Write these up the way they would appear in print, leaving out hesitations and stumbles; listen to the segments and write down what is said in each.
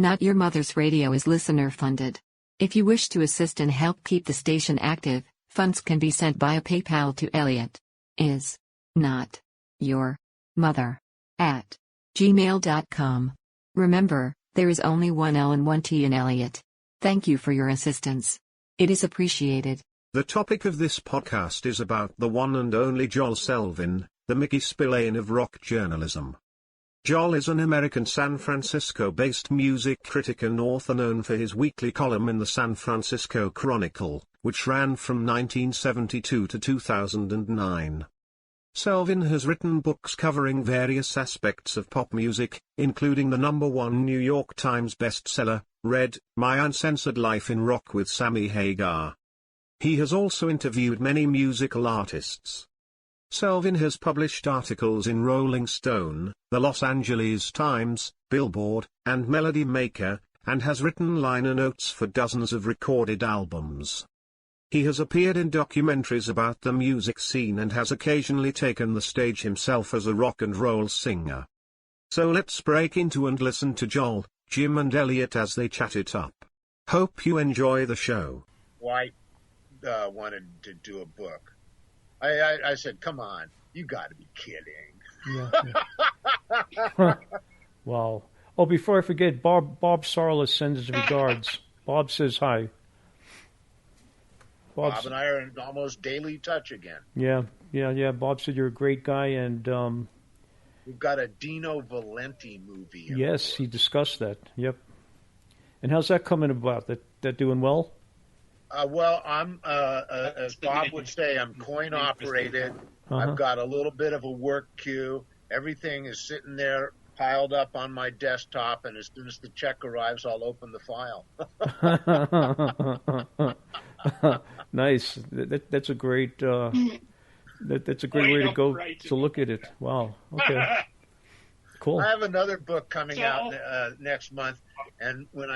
Not Your Mother's Radio is listener-funded. If you wish to assist and help keep the station active, funds can be sent via PayPal to Elliot. Is not your mother at gmail.com. Remember, there is only one L and one T in Elliot. Thank you for your assistance. It is appreciated. The topic of this podcast is about the one and only Joel Selvin, the Mickey Spillane of rock journalism. Joel is an American San Francisco-based music critic and author known for his weekly column in the San Francisco Chronicle, which ran from 1972 to 2009. Selvin has written books covering various aspects of pop music, including the #1 New York Times bestseller, Read, My Uncensored Life in Rock with Sammy Hagar. He has also interviewed many musical artists. Selvin has published articles in Rolling Stone, the Los Angeles Times, Billboard, and Melody Maker, and has written liner notes for dozens of recorded albums. He has appeared in documentaries about the music scene and has occasionally taken the stage himself as a rock and roll singer. So let's break into and listen to Joel, Jim and Elliot as they chat it up. Hope you enjoy the show. White wanted to do a book. I said, come on, you got to be kidding. Yeah. Wow. Oh, before I forget, Bob Sarla sends his regards. Bob says hi. Bob and I are in almost daily touch again. Yeah. Bob said you're a great guy, and we've got a Dino Valenti movie. Yes, he discussed that. Yep. And how's that coming about? That doing well? Well, I'm, as Bob would say, I'm coin operated. I've got a little bit of a work queue. Everything is sitting there piled up on my desktop, and as soon as the check arrives, I'll open the file. Nice. That's a great. That's a great way to go to look at it. Wow. Okay. Cool. I have another book coming out next month, and when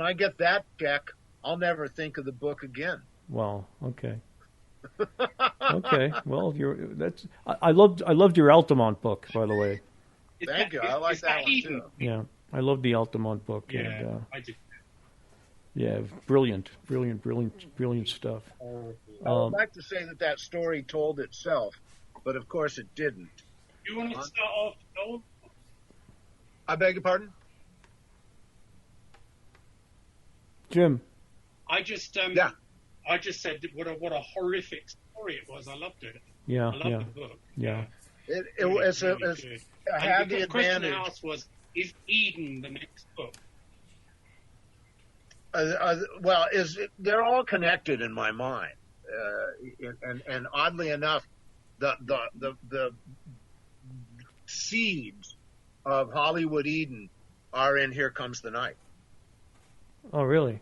I get that check, I'll never think of the book again. Wow. Okay. Okay. Well, I loved your Altamont book, by the way. Thank you. I like that one too. Yeah, I love the Altamont book. Yeah, and, I do. Yeah, brilliant stuff. I would like to say that story told itself, but of course it didn't. You want to start off, Noel? I beg your pardon? Jim. I just said what a horrific story it was. I loved it. Yeah, I loved the book. Yeah. I had the question advantage. I asked was, is Eden the next book? They're all connected in my mind, and oddly enough, the seeds of Hollywood Eden are in Here Comes the Night. Oh, really?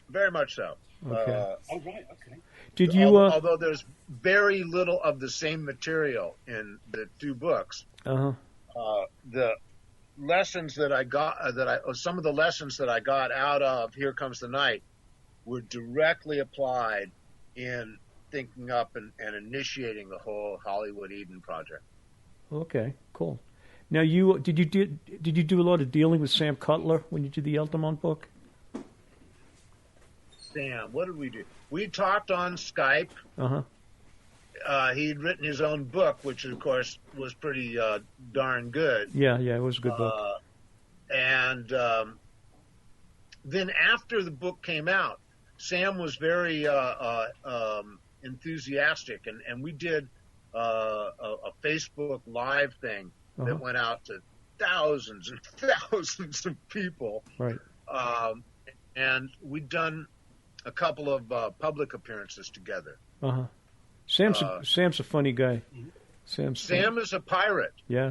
Very much so. Okay. Oh, right. Okay. Did you? Although there's very little of the same material in the two books. The lessons that I got, some of the lessons that I got out of Here Comes the Night were directly applied in thinking up and initiating the whole Hollywood Eden project. Okay, cool. Now, did you do a lot of dealing with Sam Cutler when you did the Altamont book? Sam, what did we do? We talked on Skype. He'd written his own book, which of course was pretty darn good. Yeah, it was a good book. And then after the book came out, Sam was very enthusiastic, and we did a Facebook Live thing that went out to thousands and thousands of people. Right. And we'd done a couple of public appearances together. Sam's a funny guy. Sam is a pirate. Yeah.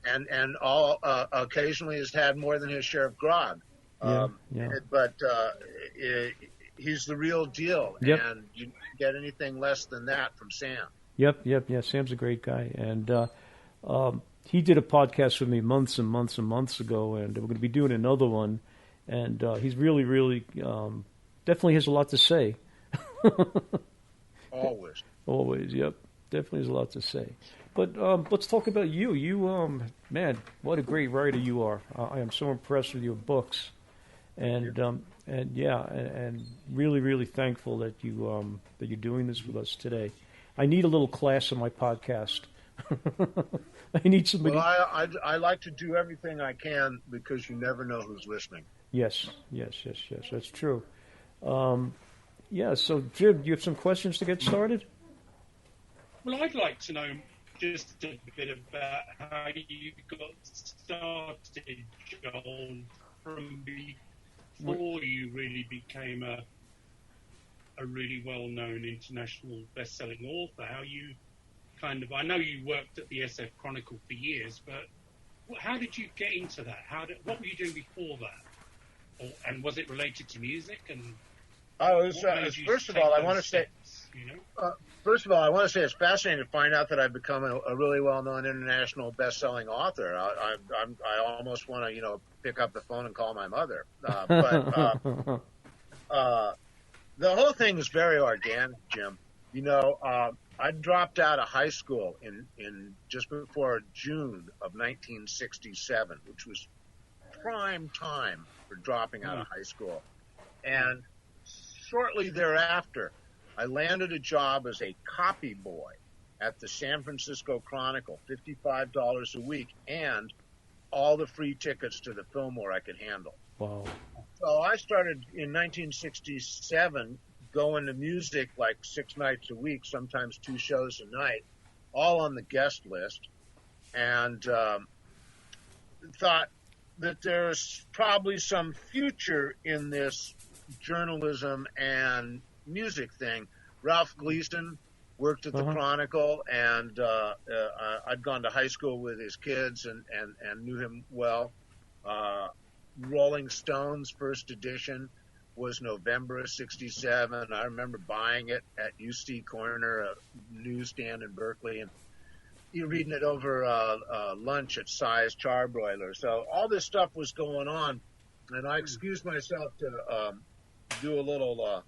And occasionally has had more than his share of grog. But he's the real deal. Yep. And you don't get anything less than that from Sam. Yep. Yeah, Sam's a great guy. And he did a podcast with me months and months and months ago, and we're going to be doing another one. And he's really, really definitely has a lot to say. Always. Always, yep. Definitely has a lot to say. But let's talk about you. You, man, what a great writer you are. I am so impressed with your books, and really, really thankful that you're doing this with us today. I need a little class on my podcast. I need somebody. Well, I like to do everything I can because you never know who's listening. Yes. That's true. So Jim, do you have some questions to get started? Well, I'd like to know just a bit about how you got started, Joel, from before you really became a really well-known international best-selling author. How you I know you worked at the SF Chronicle for years, but how did you get into that? What were you doing before that? And was it related to music? And first of all, I want to say, it's fascinating to find out that I've become a really well-known international best-selling author. I almost want to, pick up the phone and call my mother. But the whole thing is very organic, Jim. I dropped out of high school in just before June of 1967, which was prime time for dropping out of high school. And shortly thereafter, I landed a job as a copy boy at the San Francisco Chronicle, $55 a week, and all the free tickets to the Fillmore I could handle. Wow. So I started in 1967 going to music like 6 nights a week, sometimes 2 shows a night, all on the guest list, and thought that there's probably some future in this journalism and music thing. Ralph Gleason worked at the Chronicle, and I'd gone to high school with his kids and knew him well. Rolling Stone's first edition was November of 67. I remember buying it at UC Corner, a newsstand in Berkeley, and you're reading it over lunch at Si's Charbroiler. So all this stuff was going on, and I excused myself to do a little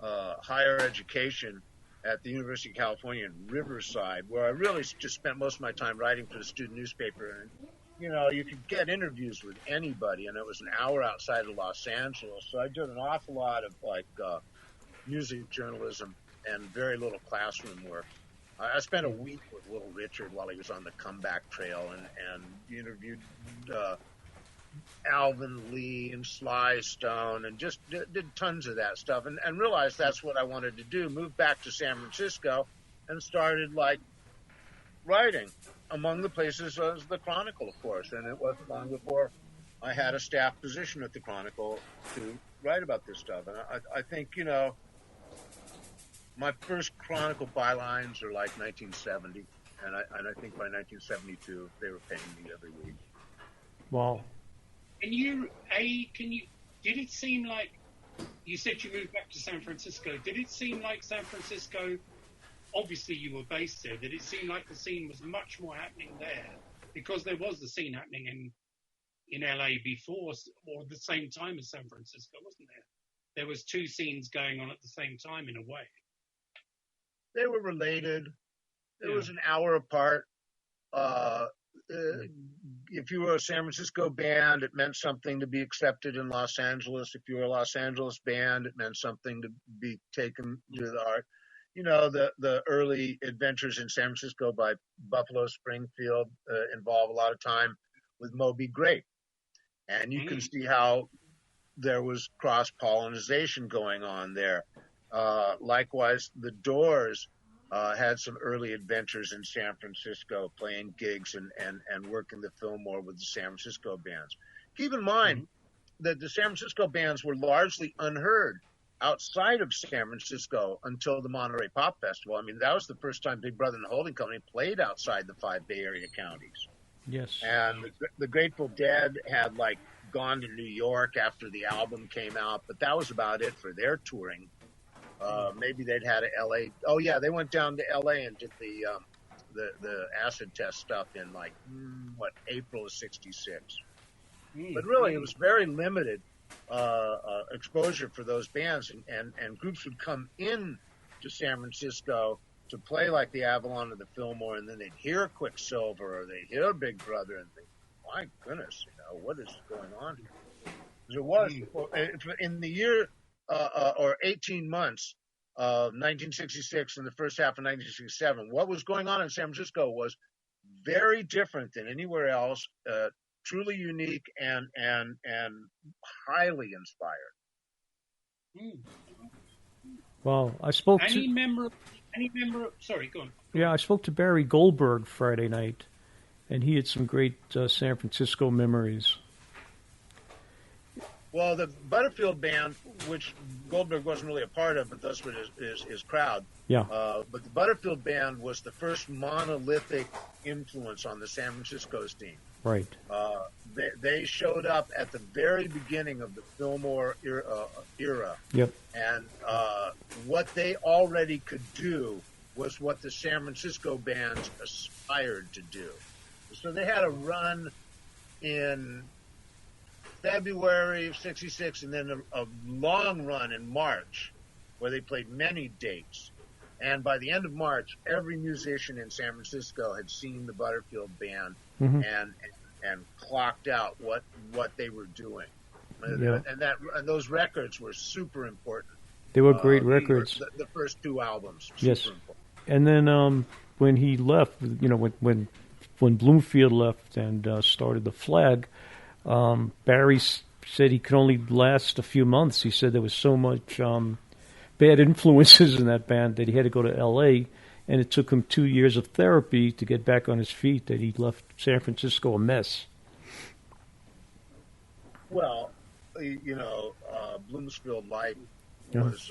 higher education at the University of California in Riverside, where I really just spent most of my time writing for the student newspaper. And you could get interviews with anybody, and it was an hour outside of Los Angeles. So I did an awful lot of music journalism and very little classroom work. I spent a week with Little Richard while he was on the comeback trail, and interviewed Alvin Lee and Sly Stone, and just did tons of that stuff, and realized that's what I wanted to do. Moved back to San Francisco and started writing. Among the places was the Chronicle, of course, and it wasn't long before I had a staff position at the Chronicle to write about this stuff. And I think, my first Chronicle bylines are like 1970, and I think by 1972 they were paying me every week. Wow. Did it seem like, you said you moved back to San Francisco, did it seem like San Francisco, obviously you were based there, did it seem like the scene was much more happening there? Because there was the scene happening in LA before, or at the same time as San Francisco, wasn't there? There was 2 scenes going on at the same time in a way. They were related. It was an hour apart. If you were a San Francisco band, it meant something to be accepted in Los Angeles. If you were a Los Angeles band, it meant something to be taken to the art. The early adventures in San Francisco by Buffalo Springfield involve a lot of time with Moby Grape. And you can see how there was cross-pollination going on there. Likewise, the Doors had some early adventures in San Francisco, playing gigs and working the Fillmore with the San Francisco bands. Keep in mind that the San Francisco bands were largely unheard outside of San Francisco until the Monterey Pop Festival. I mean, that was the first time Big Brother and the Holding Company played outside the 5 Bay Area counties. Yes. And the Grateful Dead had gone to New York after the album came out, but that was about it for their touring. Maybe they'd had a LA. Oh yeah, they went down to LA and did the acid test stuff in April of '66. But really, it was very limited exposure for those bands, and groups would come in to San Francisco to play like the Avalon or the Fillmore, and then they'd hear Quicksilver or they'd hear Big Brother and think, my goodness, what is going on here? There was, in the year or 18 months of 1966 and the first half of 1967, what was going on in San Francisco was very different than anywhere else, truly unique and highly inspired. Well, I spoke any member. Sorry, go on. Yeah, I spoke to Barry Goldberg Friday night, and he had some great San Francisco memories. Well, the Butterfield Band, which Goldberg wasn't really a part of, but that's what his crowd. Yeah. But the Butterfield Band was the first monolithic influence on the San Francisco scene. Right. They showed up at the very beginning of the Fillmore era. Yep. And what they already could do was what the San Francisco bands aspired to do. So they had a run in February of 66 and then a long run in March where they played many dates. And by the end of March, every musician in San Francisco had seen the Butterfield Band and clocked out what they were doing. Yeah. And those records were super important. They were great records. The first two albums. Yes. Important. And then when he left, when Bloomfield left and started the Flag, Barry said he could only last a few months. He said there was so much bad influences in that band that he had to go to L.A., and it took him 2 years of therapy to get back on his feet, that he left San Francisco a mess. Well, Bloomfield Life was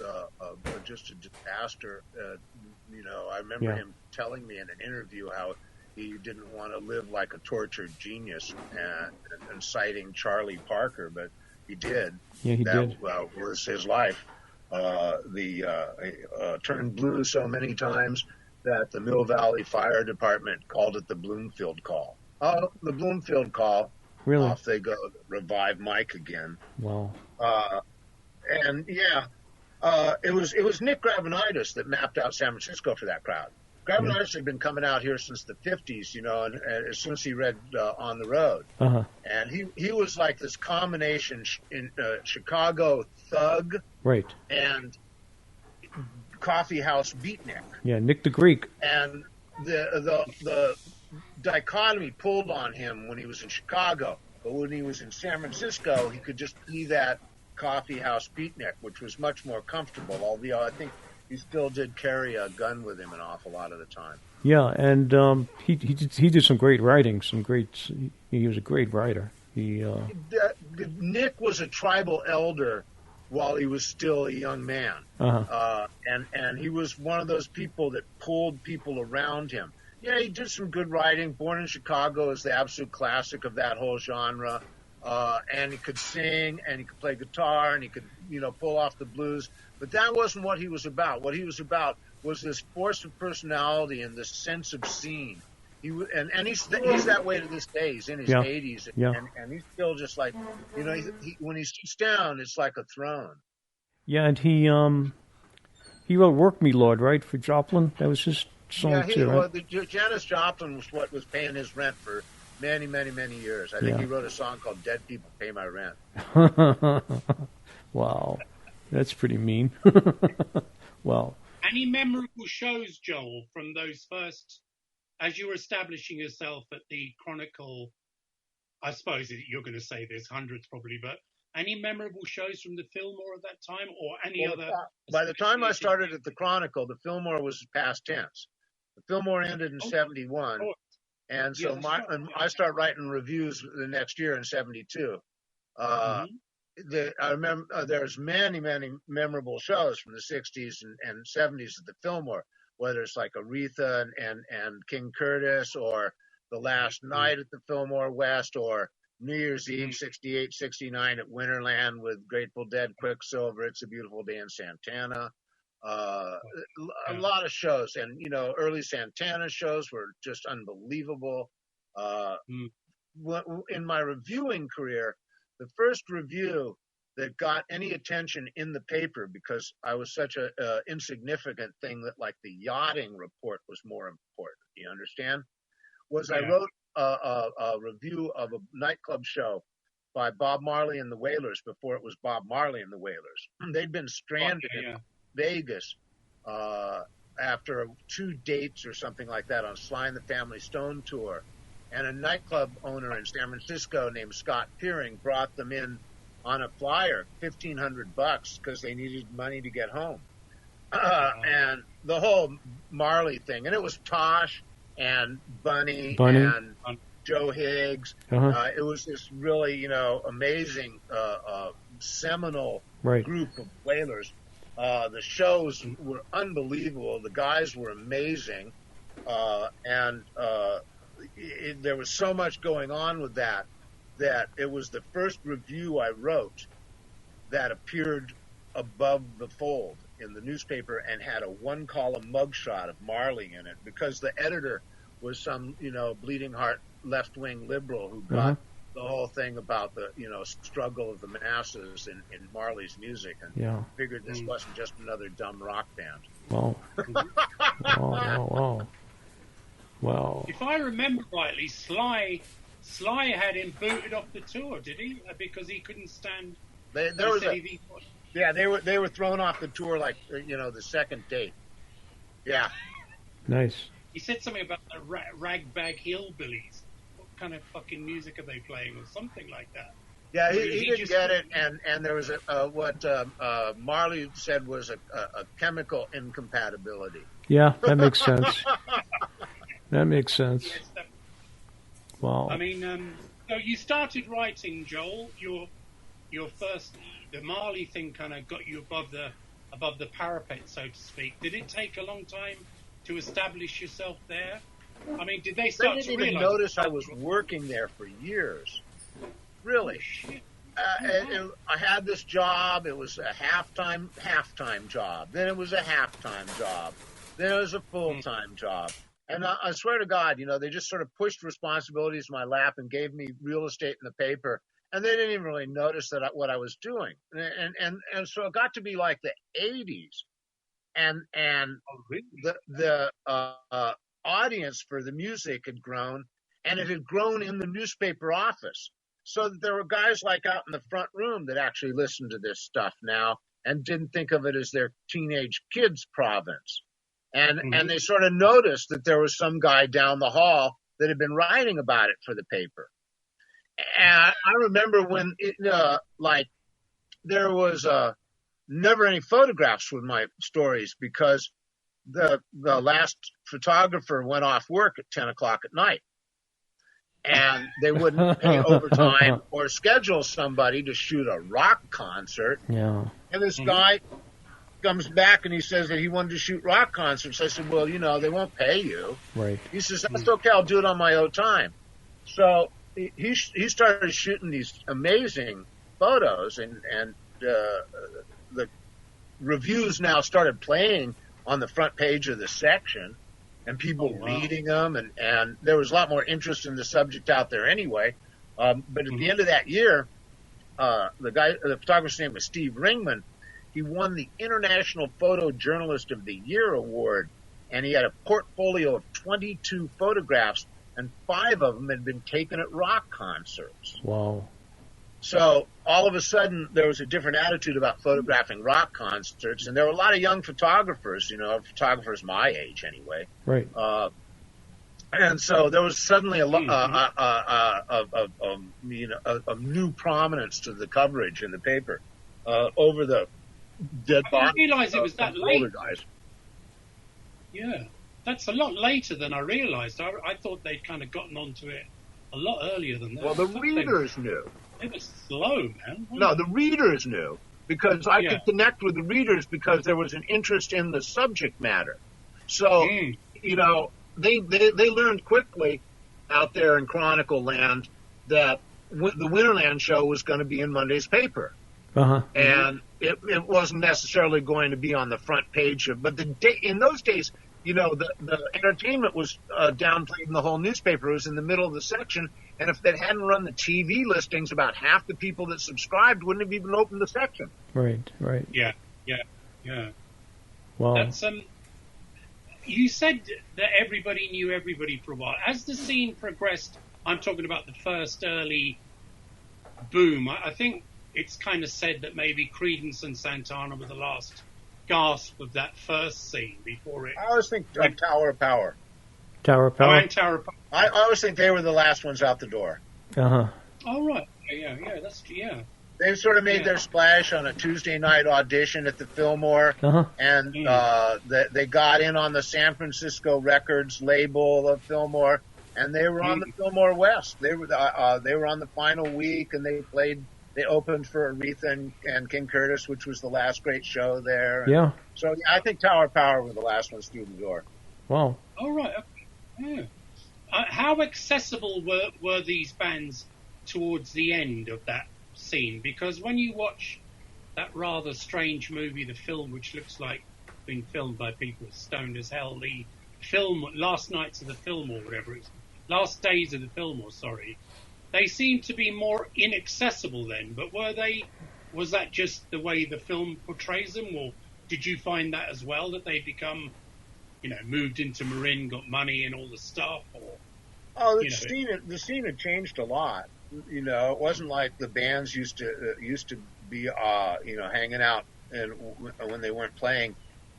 just a disaster. I remember him telling me in an interview how he didn't want to live like a tortured genius and citing Charlie Parker, but he did. Yeah, he did. That was his life. Turned blue so many times that the Mill Valley Fire Department called it the Bloomfield Call. Oh, the Bloomfield Call. Really? Off they go, revive Mike again. Wow. It was Nick Gravenitis that mapped out San Francisco for that crowd. Gravenitis had been coming out here since the 50s, and as soon as he read On the Road. Uh-huh. And he was like this combination in Chicago thug right. and coffee house beatnik. Yeah, Nick the Greek. And the dichotomy pulled on him when he was in Chicago, but when he was in San Francisco, he could just be that coffee house beatnik, which was much more comfortable, although I think he still did carry a gun with him an awful lot of the time. Yeah, and he did some great writing. He was a great writer. Nick was a tribal elder while he was still a young man, and he was one of those people that pulled people around him. Yeah, he did some good writing. Born in Chicago is the absolute classic of that whole genre. And he could sing, and he could play guitar, and he could, pull off the blues. But that wasn't what he was about. What he was about was this force of personality and this sense of scene. He's that way to this day. He's in his 80s, and he's still just like, when he sits down, it's like a throne. Yeah, and he wrote "Work Me, Lord," right, for Joplin. That was his song too, right? Janis Joplin was what was paying his rent for many, many, many years. I think he wrote a song called "Dead People Pay My Rent." Wow, that's pretty mean. Wow. Any memorable shows, Joel, from those first, as you were establishing yourself at the Chronicle? I suppose you're going to say there's hundreds probably, but any memorable shows from the Fillmore at that time, or any other? By the time I started at the Chronicle, the Fillmore was past tense. The Fillmore ended in 71. And so I start writing reviews the next year in 72. I remember there's many, many memorable shows from the 60s and 70s at the Fillmore, whether it's like Aretha and King Curtis, or The Last Night at the Fillmore West, or New Year's Eve 68, 69 at Winterland with Grateful Dead, Quicksilver, It's a Beautiful Day in Santana. A lot of shows, and early Santana shows were just unbelievable. In my reviewing career, the first review that got any attention in the paper, because I was such a insignificant thing that like the yachting report was more important. You understand? Was I wrote a review of a nightclub show by Bob Marley and the Wailers before it was Bob Marley and the Wailers. They'd been stranded in Vegas after 2 dates or something like that on Sly and the Family Stone tour. And a nightclub owner in San Francisco named Scott Peering brought them in on a flyer, $1,500, because they needed money to get home. And the whole Marley thing, and it was Tosh and Bunny. And Joe Higgs. It was this really, amazing, seminal group of Wailers. The shows were unbelievable. The guys were amazing. And there was so much going on with that it was the first review I wrote that appeared above the fold in the newspaper and had a 1-column mugshot of Marley in it, because the editor was some, bleeding heart left-wing liberal who got the whole thing about the, struggle of the masses in Marley's music, and figured this wasn't just another dumb rock band. Wow. Wow. If I remember rightly, Sly had him booted off the tour, did he? Because he couldn't stand. They were thrown off the tour like the second date. Yeah. Nice. He said something about the ragbag hillbillies. What kind of fucking music are they playing, or something like that? Yeah, he didn't get it, and there was what Marley said was a chemical incompatibility. Yeah, that makes sense. That makes sense. Yes, wow. I mean, so you started writing, Joel. Your first, the Marley thing kind of got you above the parapet, so to speak. Did it take a long time to establish yourself there? I mean, did they start to realize? They didn't even notice I was working there for years. Really. I had this job. It was a half-time job. Then it was a half-time job. Then it was a full-time job. And I swear to God, they just sort of pushed responsibilities in my lap and gave me real estate in the paper. And they didn't even really notice what I was doing. And so it got to be like the 80s. And the audience for the music had grown, and it had grown in the newspaper office. So that there were guys like out in the front room that actually listened to this stuff now and didn't think of it as their teenage kids' province. And they sort of noticed that there was some guy down the hall that had been writing about it for the paper. And I remember when there was never any photographs with my stories, because the last photographer went off work at 10 o'clock at night. And they wouldn't pay overtime or schedule somebody to shoot a rock concert. Yeah. And this guy comes back and he says that he wanted to shoot rock concerts. I said, well, they won't pay you. Right. He says, that's okay, I'll do it on my own time. So he started shooting these amazing photos, and the reviews now started playing on the front page of the section, and people reading them, and there was a lot more interest in the subject out there anyway. But at the end of that year, the photographer's name was Steve Ringman. He won the International Photojournalist of the Year award, and he had a portfolio of 22 photographs, and 5 of them had been taken at rock concerts. Wow. So all of a sudden, there was a different attitude about photographing rock concerts, and there were a lot of young photographers, photographers my age anyway. Right. And so there was suddenly a new prominence to the coverage in the paper over the dead body. I didn't realize it was that late. Guys. Yeah, that's a lot later than I realized. I thought they'd kind of gotten onto it a lot earlier than that. Well, the readers knew. It was slow, man. No, the readers knew, because I could connect with the readers because there was an interest in the subject matter. So, they learned quickly out there in Chronicle land that the Winterland show was going to be in Monday's paper. And it wasn't necessarily going to be on the front page but in those days, the entertainment was downplayed in the whole newspaper. It was in the middle of the section, And if they hadn't run the TV listings, about half the people that subscribed wouldn't have even opened the section. Right. Yeah. Wow. That's you said that everybody knew everybody for a while. As the scene progressed, I'm talking about the first early boom. I think it's kind of said that maybe Creedence and Santana were the last gasp of that first scene before it. I always think Tower of Power. Tower of Power. Oh, and Tower of Power. I always think they were the last ones out the door. Uh-huh. Oh, right. Yeah, They sort of made their splash on a Tuesday night audition at the Fillmore, and they got in on the San Francisco Records label of Fillmore, and they were on the Fillmore West. They were on the final week, and they opened for Aretha and King Curtis, which was the last great show there. Yeah. So I think Tower of Power were the last ones through the door. Wow. Oh, right. Okay. Yeah. How accessible were these bands towards the end of that scene? Because when you watch that rather strange movie, The Film, which looks like being filmed by people stoned as hell, the film Last Nights of the Fillmore, whatever it's Last Days of the Fillmore, sorry, they seem to be more inaccessible then. But was that just the way the film portrays them, or did you find that as well, that they become, moved into Marin, got money and all the stuff? Or the scene had changed a lot. It wasn't like the bands used to be hanging out and when they weren't playing,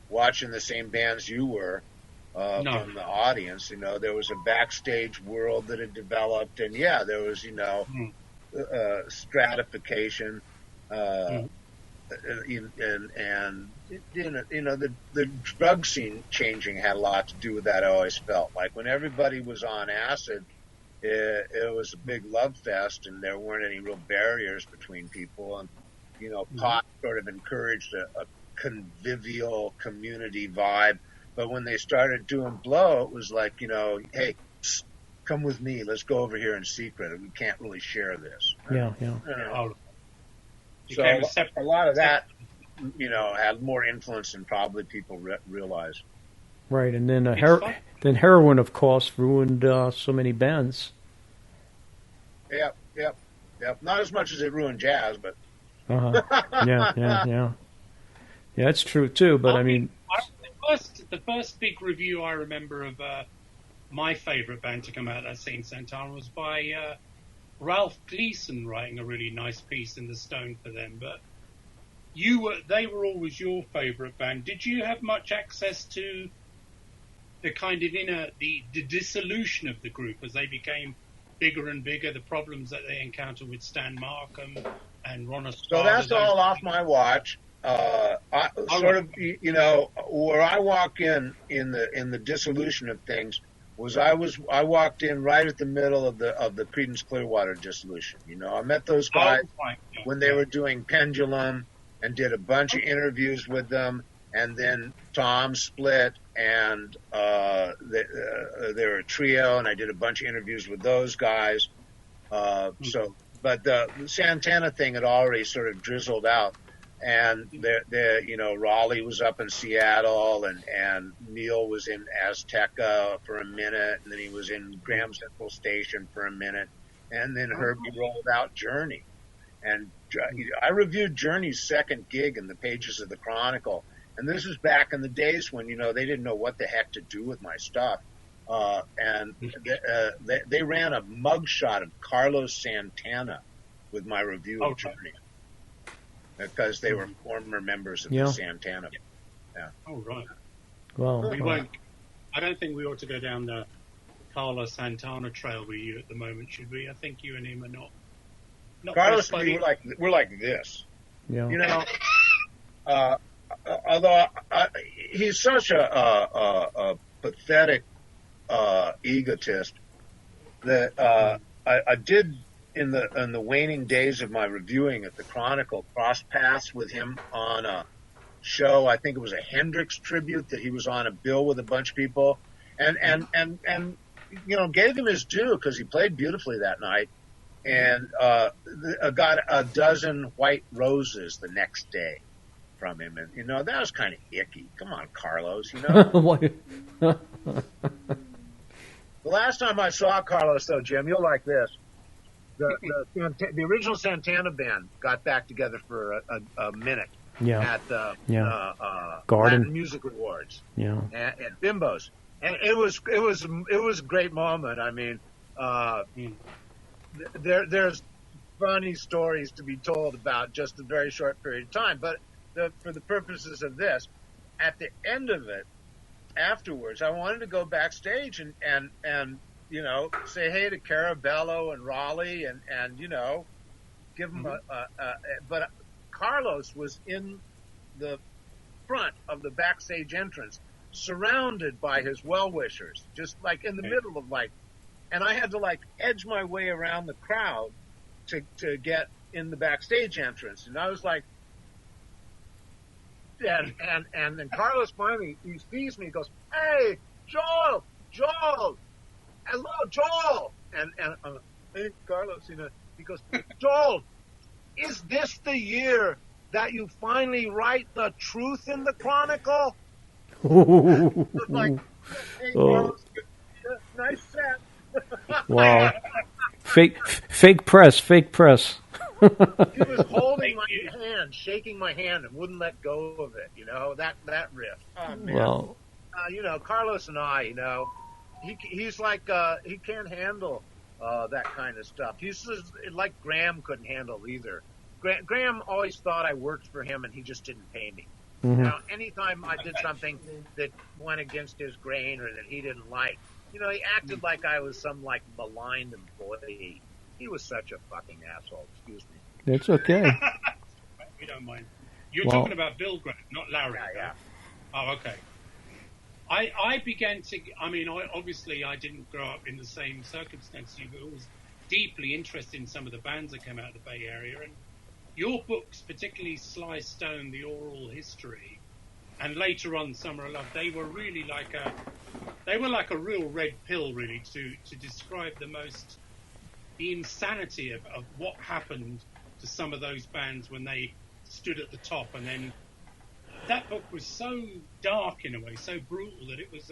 watching the same bands you were from the audience. There was a backstage world that had developed, and there was stratification. And the drug scene changing had a lot to do with that. I always felt like when everybody was on acid, it was a big love fest, and there weren't any real barriers between people. And pot sort of encouraged a convivial community vibe. But when they started doing blow, it was like, hey, come with me. Let's go over here in secret. We can't really share this. Yeah. So a lot of that, had more influence than probably people realize. Right, and then then heroin, of course, ruined so many bands. Yep. Not as much as it ruined jazz, but. Yeah, it's true too. But the first big review I remember of my favorite band to come out of that scene, Santana, was by Ralph Gleason writing a really nice piece in the Stone for them. But they were always your favorite band. Did you have much access to the kind of the dissolution of the group as they became bigger and bigger, the problems that they encountered with Stan Markham and Ron Estrada? So that's all off my watch. Where I walk in the dissolution of things was I walked in right at the middle of the Creedence Clearwater dissolution. I met those guys when they were doing Pendulum and did a bunch of interviews with them, and then Tom split, and they were a trio, and I did a bunch of interviews with those guys. But the Santana thing had already sort of drizzled out. And Raleigh was up in Seattle, and Neil was in Azteca for a minute, and then he was in Graham Central Station for a minute, and then Herbie rolled out Journey. And I reviewed Journey's second gig in the pages of the Chronicle, and this is back in the days when they didn't know what the heck to do with my stuff, and they ran a mugshot of Carlos Santana with my review of Journey. Because they were former members of the Santana. Yeah. Oh, right. Well, I don't think we ought to go down the Carlos Santana trail with you at the moment, should we? I think you and him are not Carlos and me, we're like this. Yeah. Although he's such a pathetic egotist that I did. In the waning days of my reviewing at the Chronicle, cross paths with him on a show. I think it was a Hendrix tribute that he was on a bill with a bunch of people, and gave him his due because he played beautifully that night, and got a dozen white roses the next day from him, and that was kind of icky. Come on, Carlos, The last time I saw Carlos, though, Jim, you'll like this. the original Santana band got back together for a minute at the Garden Latin Music Awards at Bimbo's, and it was a great moment. I mean, there's funny stories to be told about just a very short period of time, but for the purposes of this, at the end of it, afterwards, I wanted to go backstage and say hey to Carabello and Raleigh and give them but Carlos was in the front of the backstage entrance, surrounded by his well-wishers, just like in the middle of and I had to edge my way around the crowd to get in the backstage entrance, and I was like, and then Carlos finally, he sees me, he goes, "Hey, Joel, hello, Joel," and hey, Carlos, he goes, "Joel, is this the year that you finally write the truth in the Chronicle?" Like, hey, Carlos, nice set. Wow. Fake press. He was holding my hand, shaking my hand, and wouldn't let go of it. That riff. Oh, man. Well, Carlos and I, he's like he can't handle that kind of stuff. He's just, like Graham couldn't handle either. Graham always thought I worked for him, and he just didn't pay me. mm-hmm. Anytime I did something that went against his grain or that he didn't like, he acted like I was some maligned employee. He was such a fucking asshole. Excuse me. It's okay. We don't mind. You're talking about Bill Graham, not Larry. Yeah. Oh, okay. I began to. I mean, obviously, I didn't grow up in the same circumstances. You were always deeply interested in some of the bands that came out of the Bay Area, and your books, particularly Sly Stone, The Oral History, and later on Summer of Love, they were really like a real red pill, really, to describe the insanity of what happened to some of those bands when they stood at the top. And then that book was so dark in a way, so brutal, that it was...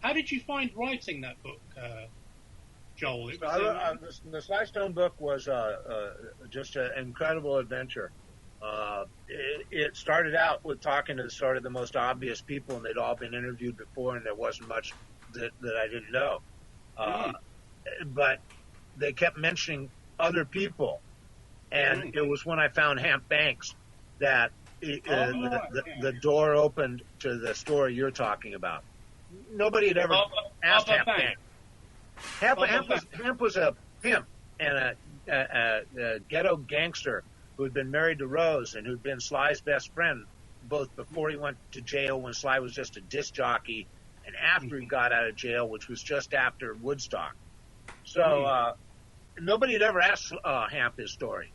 how did you find writing that book, Joel? The Sly Stone book was just an incredible adventure. It started out with talking to sort of the most obvious people, and they'd all been interviewed before, and there wasn't much that I didn't know. But they kept mentioning other people, and it was when I found Hamp Banks that the door opened to the story you're talking about. Nobody had ever asked Hamp Banks. Hamp was a pimp and a ghetto gangster who had been married to Rose and who'd been Sly's best friend, both before he went to jail when Sly was just a disc jockey and after he got out of jail, which was just after Woodstock. So nobody had ever asked Hamp his story.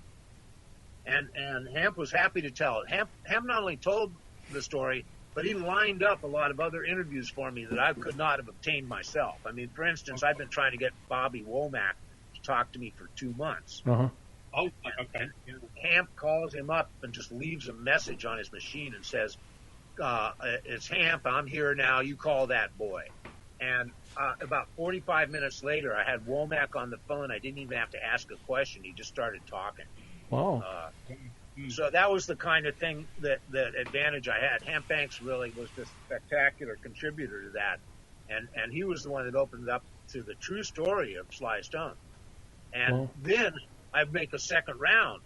And Hamp was happy to tell it. Hamp not only told the story, but he lined up a lot of other interviews for me that I could not have obtained myself. I mean, for instance, I've been trying to get Bobby Womack to talk to me for 2 months. Uh-huh. Oh, okay. And Hamp calls him up and just leaves a message on his machine and says, "It's Hamp, I'm here now, you call that boy." And about 45 minutes later, I had Womack on the phone. I didn't even have to ask a question. He just started talking. Wow. So that was the kind of thing, that advantage I had. Hamp Banks really was this spectacular contributor to that. And he was the one that opened it up to the true story of Sly Stone. And then I'd make a second round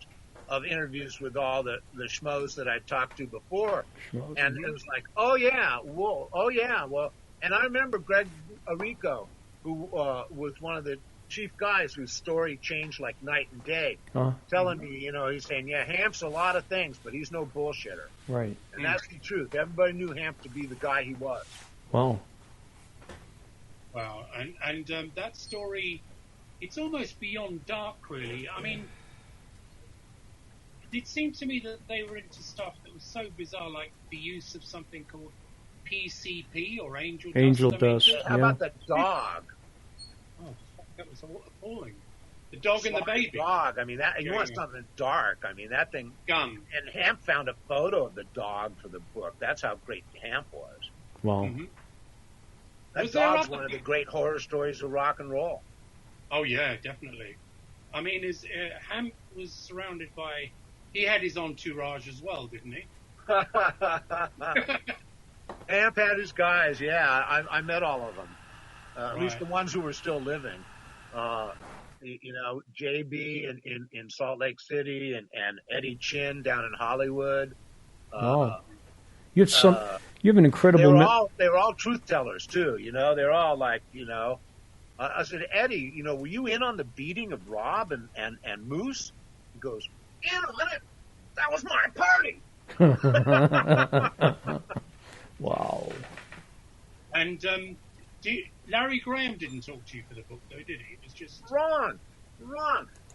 of interviews with all the schmoes that I'd talked to before. And it was like, well, and I remember Greg Arico, who was one of the chief guys whose story changed like night and day, telling me, he's saying, Hamp's a lot of things, but he's no bullshitter. Right. And that's the truth. Everybody knew Hamp to be the guy he was. Wow. Wow. And that story, it's almost beyond dark, really. I mean, it seemed to me that they were into stuff that was so bizarre, like the use of something called PCP or angel dust. How about the dog? Oh, that was appalling. The dog and the baby. Dog. I mean, you want something dark. I mean, that thing. Gun. And Hamp found a photo of the dog for the book. That's how great Hamp was. Wow. Mm-hmm. That dog's one of the great horror stories of rock and roll. Oh, yeah, definitely. I mean, Hamp was surrounded by. He had his entourage as well, didn't he? Hamp had his guys. Yeah, I met all of them. At Right. least the ones who were still living. JB in Salt Lake City and Eddie Chin down in Hollywood. Wow. You have an incredible. They were all truth tellers too. They're all like, I said, Eddie, were you in on the beating of Rob and Moose? He goes, in on it. That was my party. Wow. And Larry Graham didn't talk to you for the book, though, did he? It was just wrong.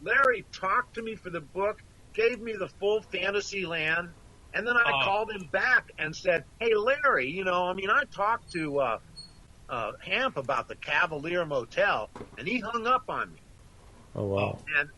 Larry talked to me for the book, gave me the full fantasy land, and then I called him back and said, "Hey, Larry, I talked to Hamp about the Cavalier Motel, and he hung up on me." Oh wow! And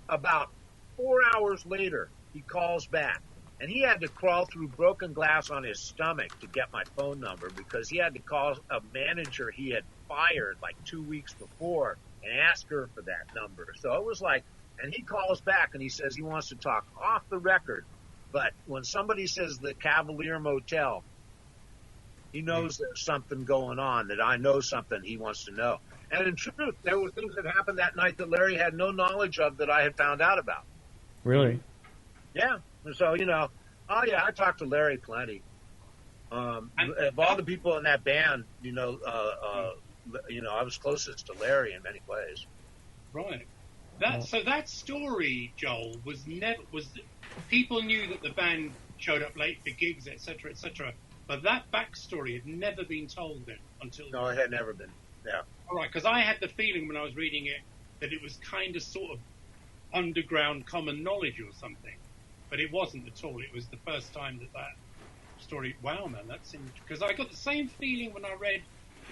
about 4 hours later, he calls back. And he had to crawl through broken glass on his stomach to get my phone number because he had to call a manager he had fired like 2 weeks before and ask her for that number. So it was like, and he calls back and he says he wants to talk off the record. But when somebody says the Cavalier Motel, he knows there's something going on, that I know something he wants to know. And in truth, there were things that happened that night that Larry had no knowledge of that I had found out about. Really? Yeah. So, I talked to Larry plenty. Of all the people in that band, I was closest to Larry in many ways. Right. So that story, Joel, was people knew that the band showed up late for gigs, etc., etc. But that backstory had never been told then until. No, it had never been. Yeah. All right, because I had the feeling when I was reading it that it was kind of sort of underground common knowledge or something. But it wasn't at all. It was the first time that story. Wow, man, that's because I got the same feeling when I read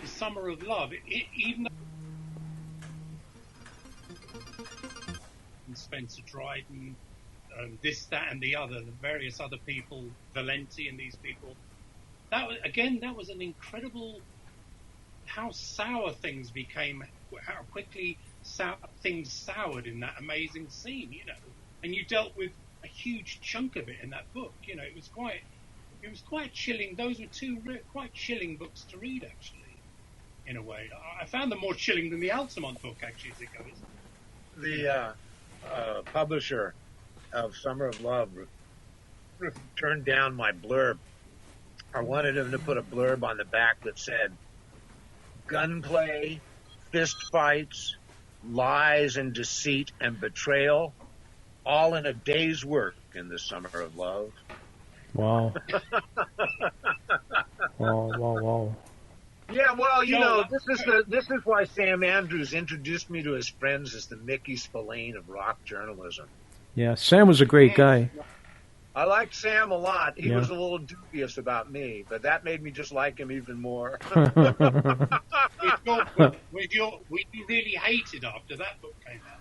The Summer of Love. Even though Spencer Dryden, this, that, and the other, the various other people, Valenti, and these people. That was an incredible. How sour things became. How quickly things soured in that amazing scene. And you dealt with a huge chunk of it in that book. It was quite chilling. Those were two quite chilling books to read, actually, in a way. I found them more chilling than the Altamont book, actually, as it goes. The publisher of Summer of Love turned down my blurb. I wanted him to put a blurb on the back that said, gunplay, fist fights, lies and deceit and betrayal, all in a day's work in the Summer of Love. Wow. Wow. Yeah, well, this is why Sam Andrews introduced me to his friends as the Mickey Spillane of rock journalism. Yeah, Sam was a great guy. I liked Sam a lot. He was a little dubious about me, but that made me just like him even more. Were you really hated after that book came out?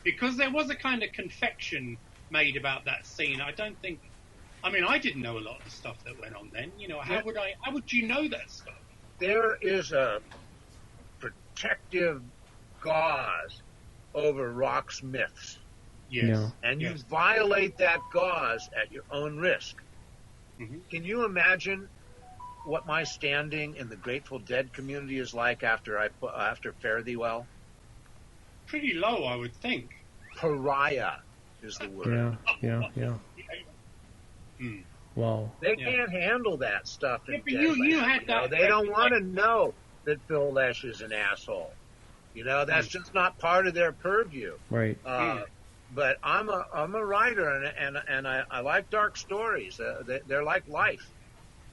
Because there was a kind of confection made about that scene. I didn't know a lot of the stuff that went on then. How would you know that stuff? There is a protective gauze over rock's myths. Yes. Yeah. And you violate that gauze at your own risk. Mm-hmm. Can you imagine what my standing in the Grateful Dead community is like after Fare Thee Well? Pretty low, I would think. Pariah is the word. Yeah. Mm. Wow. They can't handle that stuff. Yeah, but you had that. They don't want to know that Phil Lesh is an asshole. That's just not part of their purview. Right. But I'm a writer, and I like dark stories. They're like life.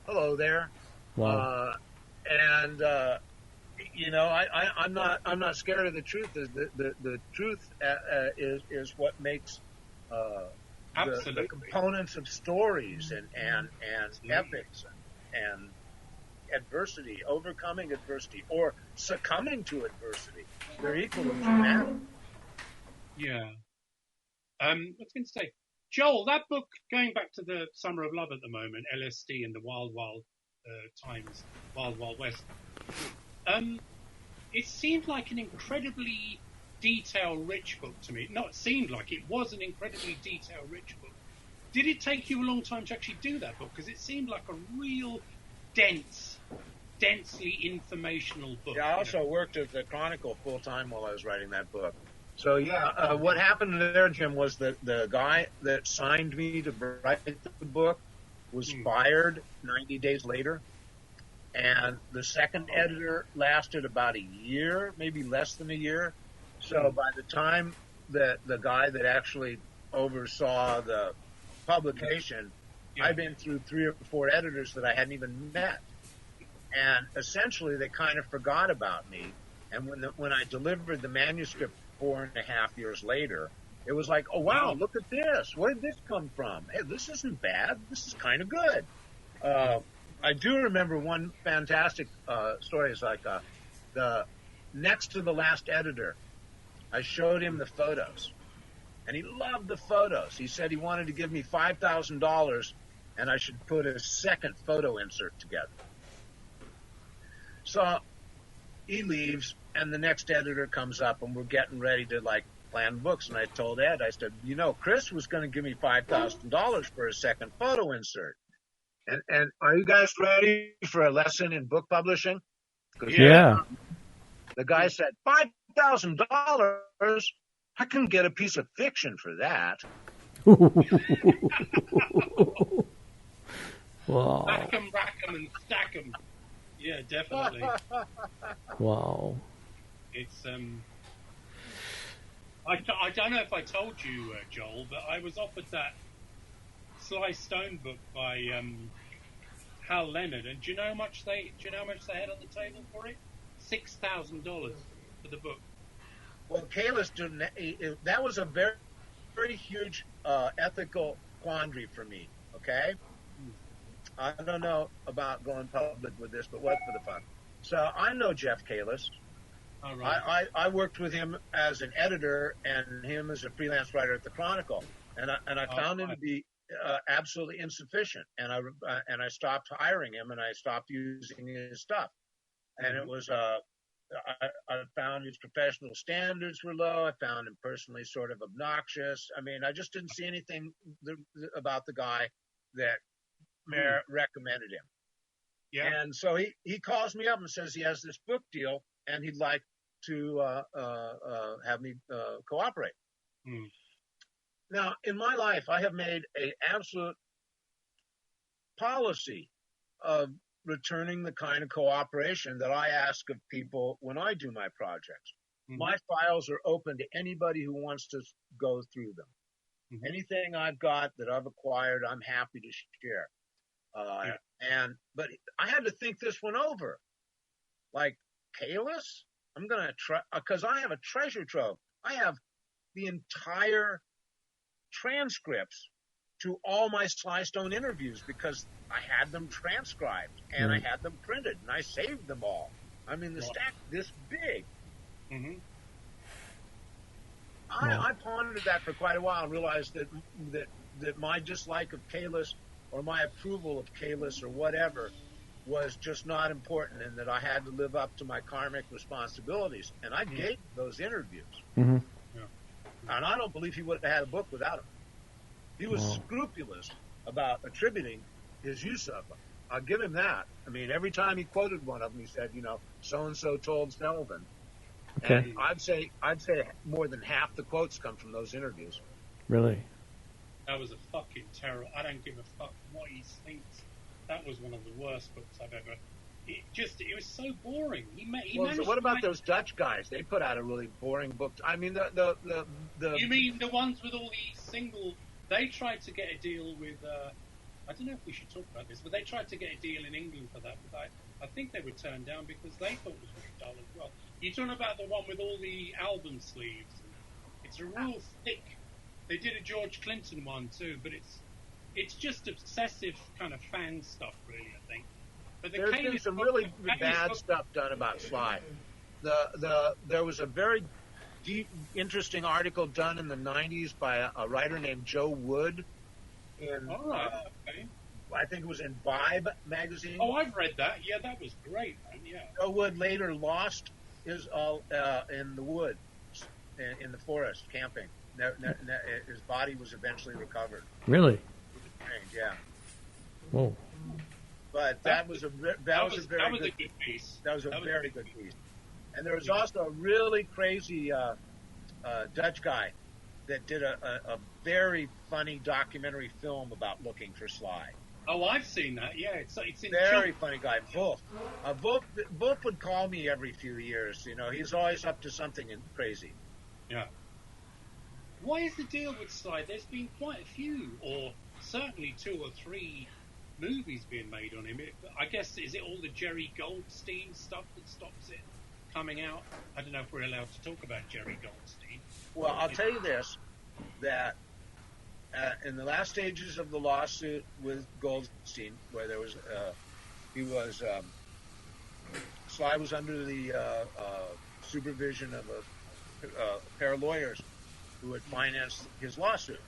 Hello there. Wow. I'm not scared of the truth. The truth is what makes the components of stories and epics and adversity, overcoming adversity, or succumbing to adversity. They're equally dramatic. Yeah. I was going to say, Joel, that book, going back to the Summer of Love at the moment, LSD and the Wild Times, Wild West, it seemed like an incredibly detail-rich book to me. No, it seemed like it was an incredibly detail-rich book. Did it take you a long time to actually do that book? Because it seemed like a real densely informational book. Yeah, I also worked at the Chronicle full-time while I was writing that book. So, yeah, what happened there, Jim, was that the guy that signed me to write the book was fired 90 days later. And the second editor lasted about a year, maybe less than a year. So by the time that the guy that actually oversaw the publication, I'd been through 3 or 4 editors that I hadn't even met. And essentially, they kind of forgot about me. And when I delivered the manuscript 4.5 years later, it was like, oh, wow, look at this. Where did this come from? Hey, this isn't bad. This is kind of good. I do remember one fantastic story. It's like the next to the last editor, I showed him the photos. And he loved the photos. He said he wanted to give me $5,000 and I should put a second photo insert together. So he leaves, and the next editor comes up, and we're getting ready to, plan books. And I told Ed, I said, Chris was going to give me $5,000 for a second photo insert. And are you guys ready for a lesson in book publishing? Yeah. The guy said, $5,000? I couldn't get a piece of fiction for that. Wow. Rack 'em, and stack 'em. Yeah, definitely. Wow. It's I don't know if I told you, Joel, but I was offered that Sly Stone book by Hal Leonard, and do you know how much they had on the table for it? $6,000 for the book. Well, Kalis didn't. That was a very, very huge ethical quandary for me. Okay, I don't know about going public with this, but what for the fun? So I know Jeff Kalis. All right. I worked with him as an editor and him as a freelance writer at the Chronicle, and I found him to be absolutely insufficient, and I stopped hiring him and I stopped using his stuff, and it was I found his professional standards were low. I found him personally sort of obnoxious. I mean, I just didn't see anything about the guy that recommended him. Yeah. And so he calls me up and says he has this book deal and he'd like to have me cooperate. Now, in my life, I have made an absolute policy of returning the kind of cooperation that I ask of people when I do my projects. My files are open to anybody who wants to go through them. Anything I've got that I've acquired, I'm happy to share. But I had to think this one over. Like, Kalis, I'm going to try, because I have a treasure trove. I have the entire transcripts to all my Sly Stone interviews because I had them transcribed and I had them printed and I saved them all. I mean, the stack this big. I pondered that for quite a while and realized that my dislike of Kalis or my approval of Kalis or whatever was just not important and that I had to live up to my karmic responsibilities. And I gave those interviews. And I don't believe he would have had a book without them. He was scrupulous about attributing his use of them. I'll give him that. I mean, every time he quoted one of them, he said, so-and-so told Selvin. Okay. And I'd say more than half the quotes come from those interviews. Really? That was a fucking terror. I don't give a fuck what he thinks. That was one of the worst books I've ever. It was so boring. So what about those Dutch guys? They put out a really boring book. I mean, the. You mean the ones with all the single? They tried to get a deal with. I don't know if we should talk about this, but they tried to get a deal in England for that. But I think they were turned down because they thought it was very dull as well. You're talking about the one with all the album sleeves. It's a real thick. They did a George Clinton one too, but it's just obsessive kind of fan stuff, really. I think. But there's been some really bad stuff done about Sly. There was a very deep, interesting article done in the 90s by a writer named Joe Wood. I think it was in Vibe magazine. Oh, I've read that. Yeah, that was great, man. Yeah. Joe Wood later lost his in the woods, in the forest camping. His body was eventually recovered. Really? Yeah. Whoa. But that was a very good piece. That was a very good piece. And there was also a really crazy Dutch guy that did a very funny documentary film about looking for Sly. Oh, I've seen that. Yeah, it's in very funny guy. Wolf would call me every few years. You know, he's always up to something crazy. Yeah. What is the deal with Sly? There's been quite a few, or certainly 2 or 3 movies being made on him. I guess, is it all the Jerry Goldstein stuff that stops it coming out? I don't know if we're allowed to talk about Jerry Goldstein. Well, I'll tell you this, that in the last stages of the lawsuit with Goldstein, where there was, Sly was under the supervision of a pair of lawyers who had financed his lawsuit.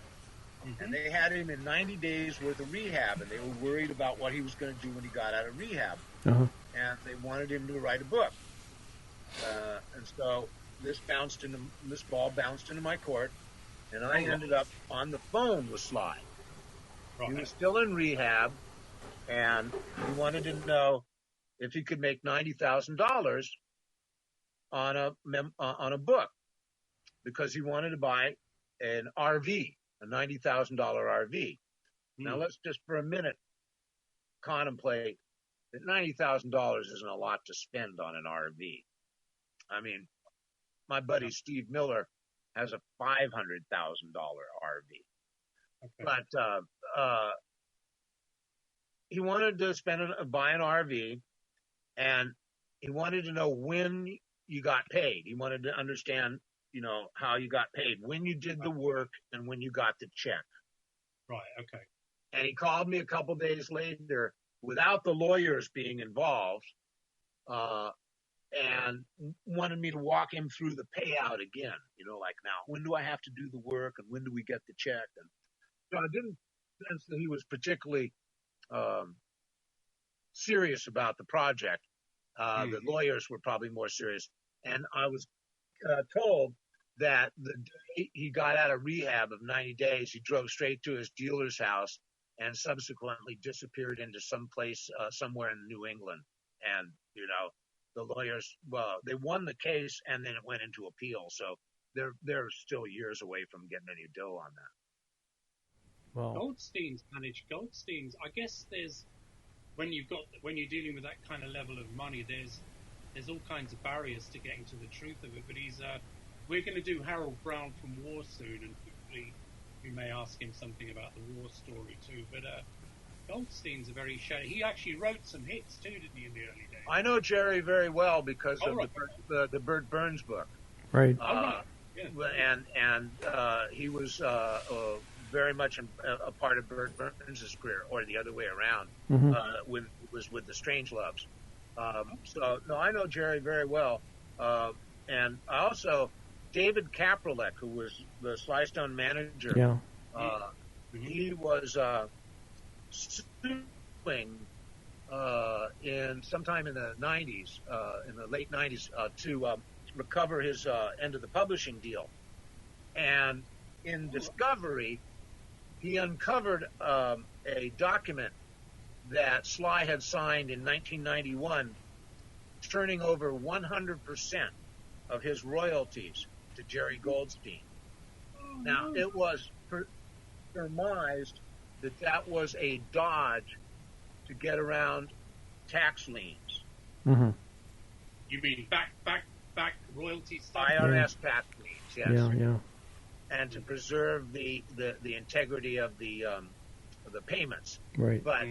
Mm-hmm. And they had him in 90 days worth of rehab, and they were worried about what he was going to do when he got out of rehab. Uh-huh. And they wanted him to write a book. And so this ball bounced into my court, and I ended up on the phone with Sly. Right. He was still in rehab, and he wanted to know if he could make $90,000 on a book, because he wanted to buy an RV, a $90,000 RV. Now let's just for a minute contemplate that $90,000 isn't a lot to spend on an RV. I mean, my buddy Steve Miller has a $500,000 RV. Okay. But he wanted to buy an RV, and he wanted to know when you got paid. He wanted to understand, you know, how you got paid, when you did the work and when you got the check. Right, okay. And he called me a couple days later without the lawyers being involved, and wanted me to walk him through the payout again. You know, like, now, when do I have to do the work and when do we get the check? And so I didn't sense that he was particularly serious about the project. The lawyers were probably more serious. And I was told that the day he got out of rehab of 90 days, he drove straight to his dealer's house and subsequently disappeared into some place somewhere in New England. And, you know, the lawyers, well, they won the case and then it went into appeal. So they're still years away from getting any dough on that. Well, Goldstein's, I guess when you're dealing with that kind of level of money, there's all kinds of barriers to getting to the truth of it. But we're going to do Harold Brown from War soon, and hopefully we may ask him something about the war story too. But Goldstein's a very shady. He actually wrote some hits too, didn't he, in the early days? I know Jerry very well because of the Burt Burns book. Right. Yeah. And he was very much a part of Burt Burns' career, or the other way around, when it was with the Strangeloves. So, no, I know Jerry very well. And I also, David Kapralek, who was the Sly Stone manager, he was suing sometime in the 90s, in the late 90s, to recover his end of the publishing deal. And in discovery, he uncovered a document that Sly had signed in 1991, turning over 100% of his royalties to Jerry Goldstein. Now, it was surmised that was a dodge to get around tax liens. Mm-hmm. You mean back royalty stuff? IRS tax liens, yes. Yeah. And to preserve the integrity of the payments. Right. But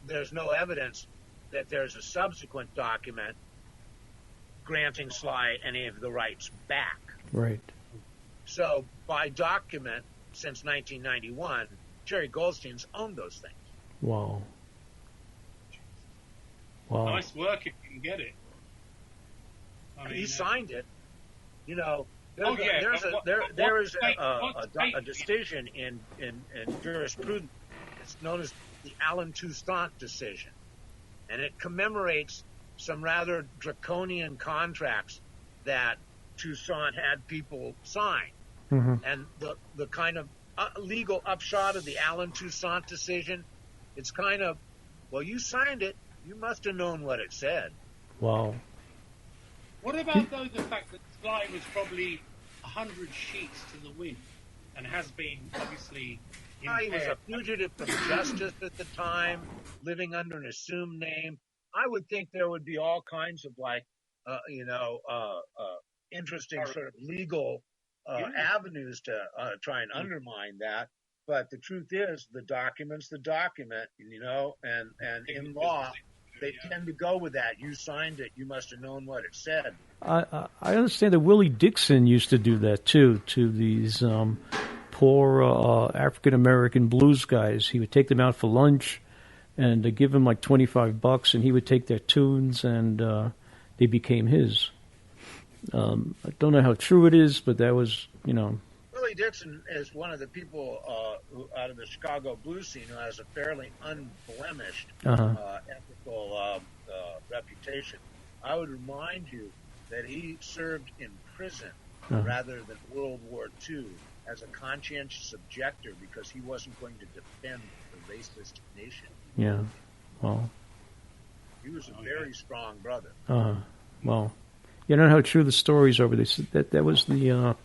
there's no evidence that there's a subsequent document granting Sly any of the rights back. Right. So by document, since 1991, Jerry Goldstein's owned those things. Wow. Nice work if you can get it. He signed it. You know, there is a decision in jurisprudence. It's known as the Allen Toussaint decision, and it commemorates some rather draconian contracts that Toussaint had people sign. Mm-hmm. And the kind of legal upshot of the Allen Toussaint decision, it's kind of, well, you signed it. You must have known what it said. Wow. What about, though, the fact that Spillane was probably 100 sheets to the wind and has been, obviously, He was a fugitive from justice at the time, living under an assumed name. I would think there would be all kinds of, like, interesting sort of legal avenues to try and undermine that. But the truth is, the document's the document, and in law, they tend to go with that. You signed it. You must have known what it said. I understand that Willie Dixon used to do that, too, to these poor African-American blues guys. He would take them out for lunch and give them like $25, and he would take their tunes, and they became his. I don't know how true it is, but that was, Willie Dixon is one of the people who, out of the Chicago blues scene, who has a fairly unblemished ethical reputation. I would remind you that he served in prison rather than World War II as a conscientious objector because he wasn't going to defend the racist nation. Yeah, well. He was a very strong brother. Well, you don't know how true the stories are, but that was the...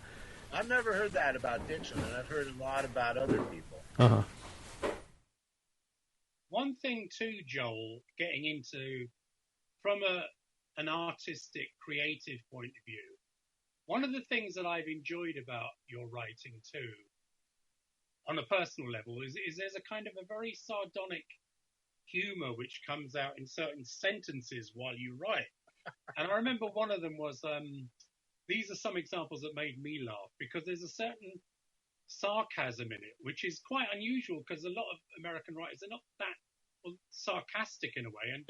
I've never heard that about Dixon, and I've heard a lot about other people. One thing, too, Joel, getting into, from an artistic, creative point of view, one of the things that I've enjoyed about your writing, too, on a personal level, is there's a kind of a very sardonic humor which comes out in certain sentences while you write. And I remember one of them was, these are some examples that made me laugh, because there's a certain sarcasm in it, which is quite unusual, because a lot of American writers are not that sarcastic in a way. And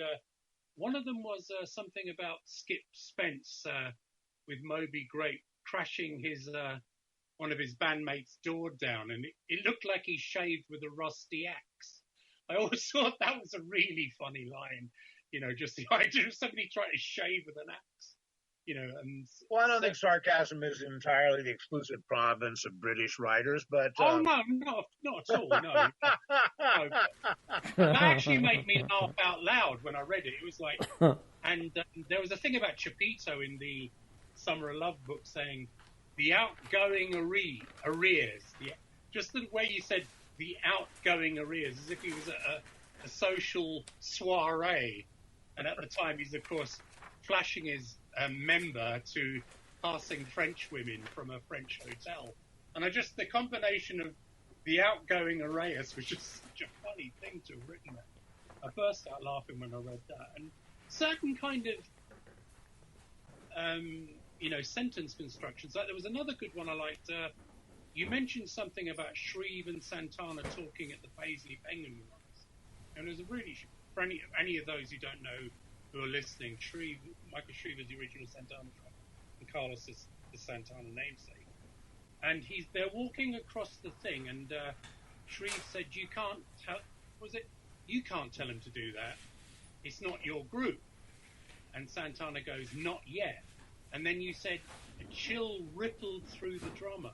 one of them was something about Skip Spence with Moby Grape crashing his one of his bandmates' door down, and it looked like he shaved with a rusty axe. I always thought that was a really funny line, just the idea of somebody trying to shave with an axe, and... Well, I don't think sarcasm is entirely the exclusive province of British writers, but... Oh, no, not at all, no. No. That actually made me laugh out loud when I read it. It was like... And there was a thing about Chapito in the Summer of Love book saying, the outgoing arrears. Just the way you said the outgoing arrears, as if he was at a social soiree. And at the time, he's, of course, flashing his member to passing French women from a French hotel. And the combination of the outgoing arrears was just such a funny thing to have written that. I burst out laughing when I read that. And certain kind of, sentence constructions. Like there was another good one I liked. You mentioned something about Shreve and Santana talking at the Paisley Penguin once. And there's a really, for any of those who don't know who are listening, Michael Shreve is the original Santana track, and Carlos is the Santana namesake. And they're walking across the thing, and Shreve said, you can't tell him to do that. It's not your group. And Santana goes, not yet. And then you said, a chill rippled through the drummer.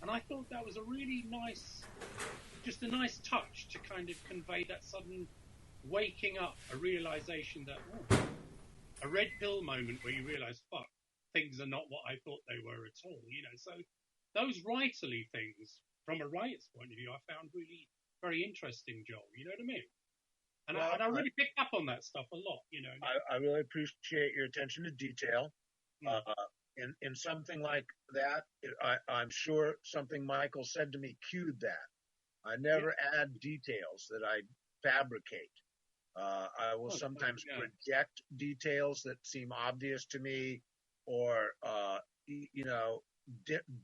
And I thought that was a really nice touch to kind of convey that sudden waking up, a realization that, a red pill moment where you realize, fuck, things are not what I thought they were at all, So those writerly things, from a writer's point of view, I found really very interesting, Joel, you know what I mean? And I really picked up on that stuff a lot, I really appreciate your attention to detail. In something like that, I'm sure something Michael said to me cued that. I never add details that I fabricate. I will sometimes project details that seem obvious to me, or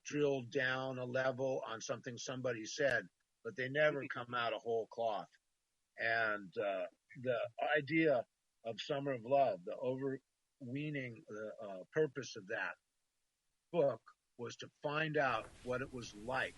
drill down a level on something somebody said, but they never come out of whole cloth. And the idea of Summer of Love, the overweening purpose of that book was to find out what it was like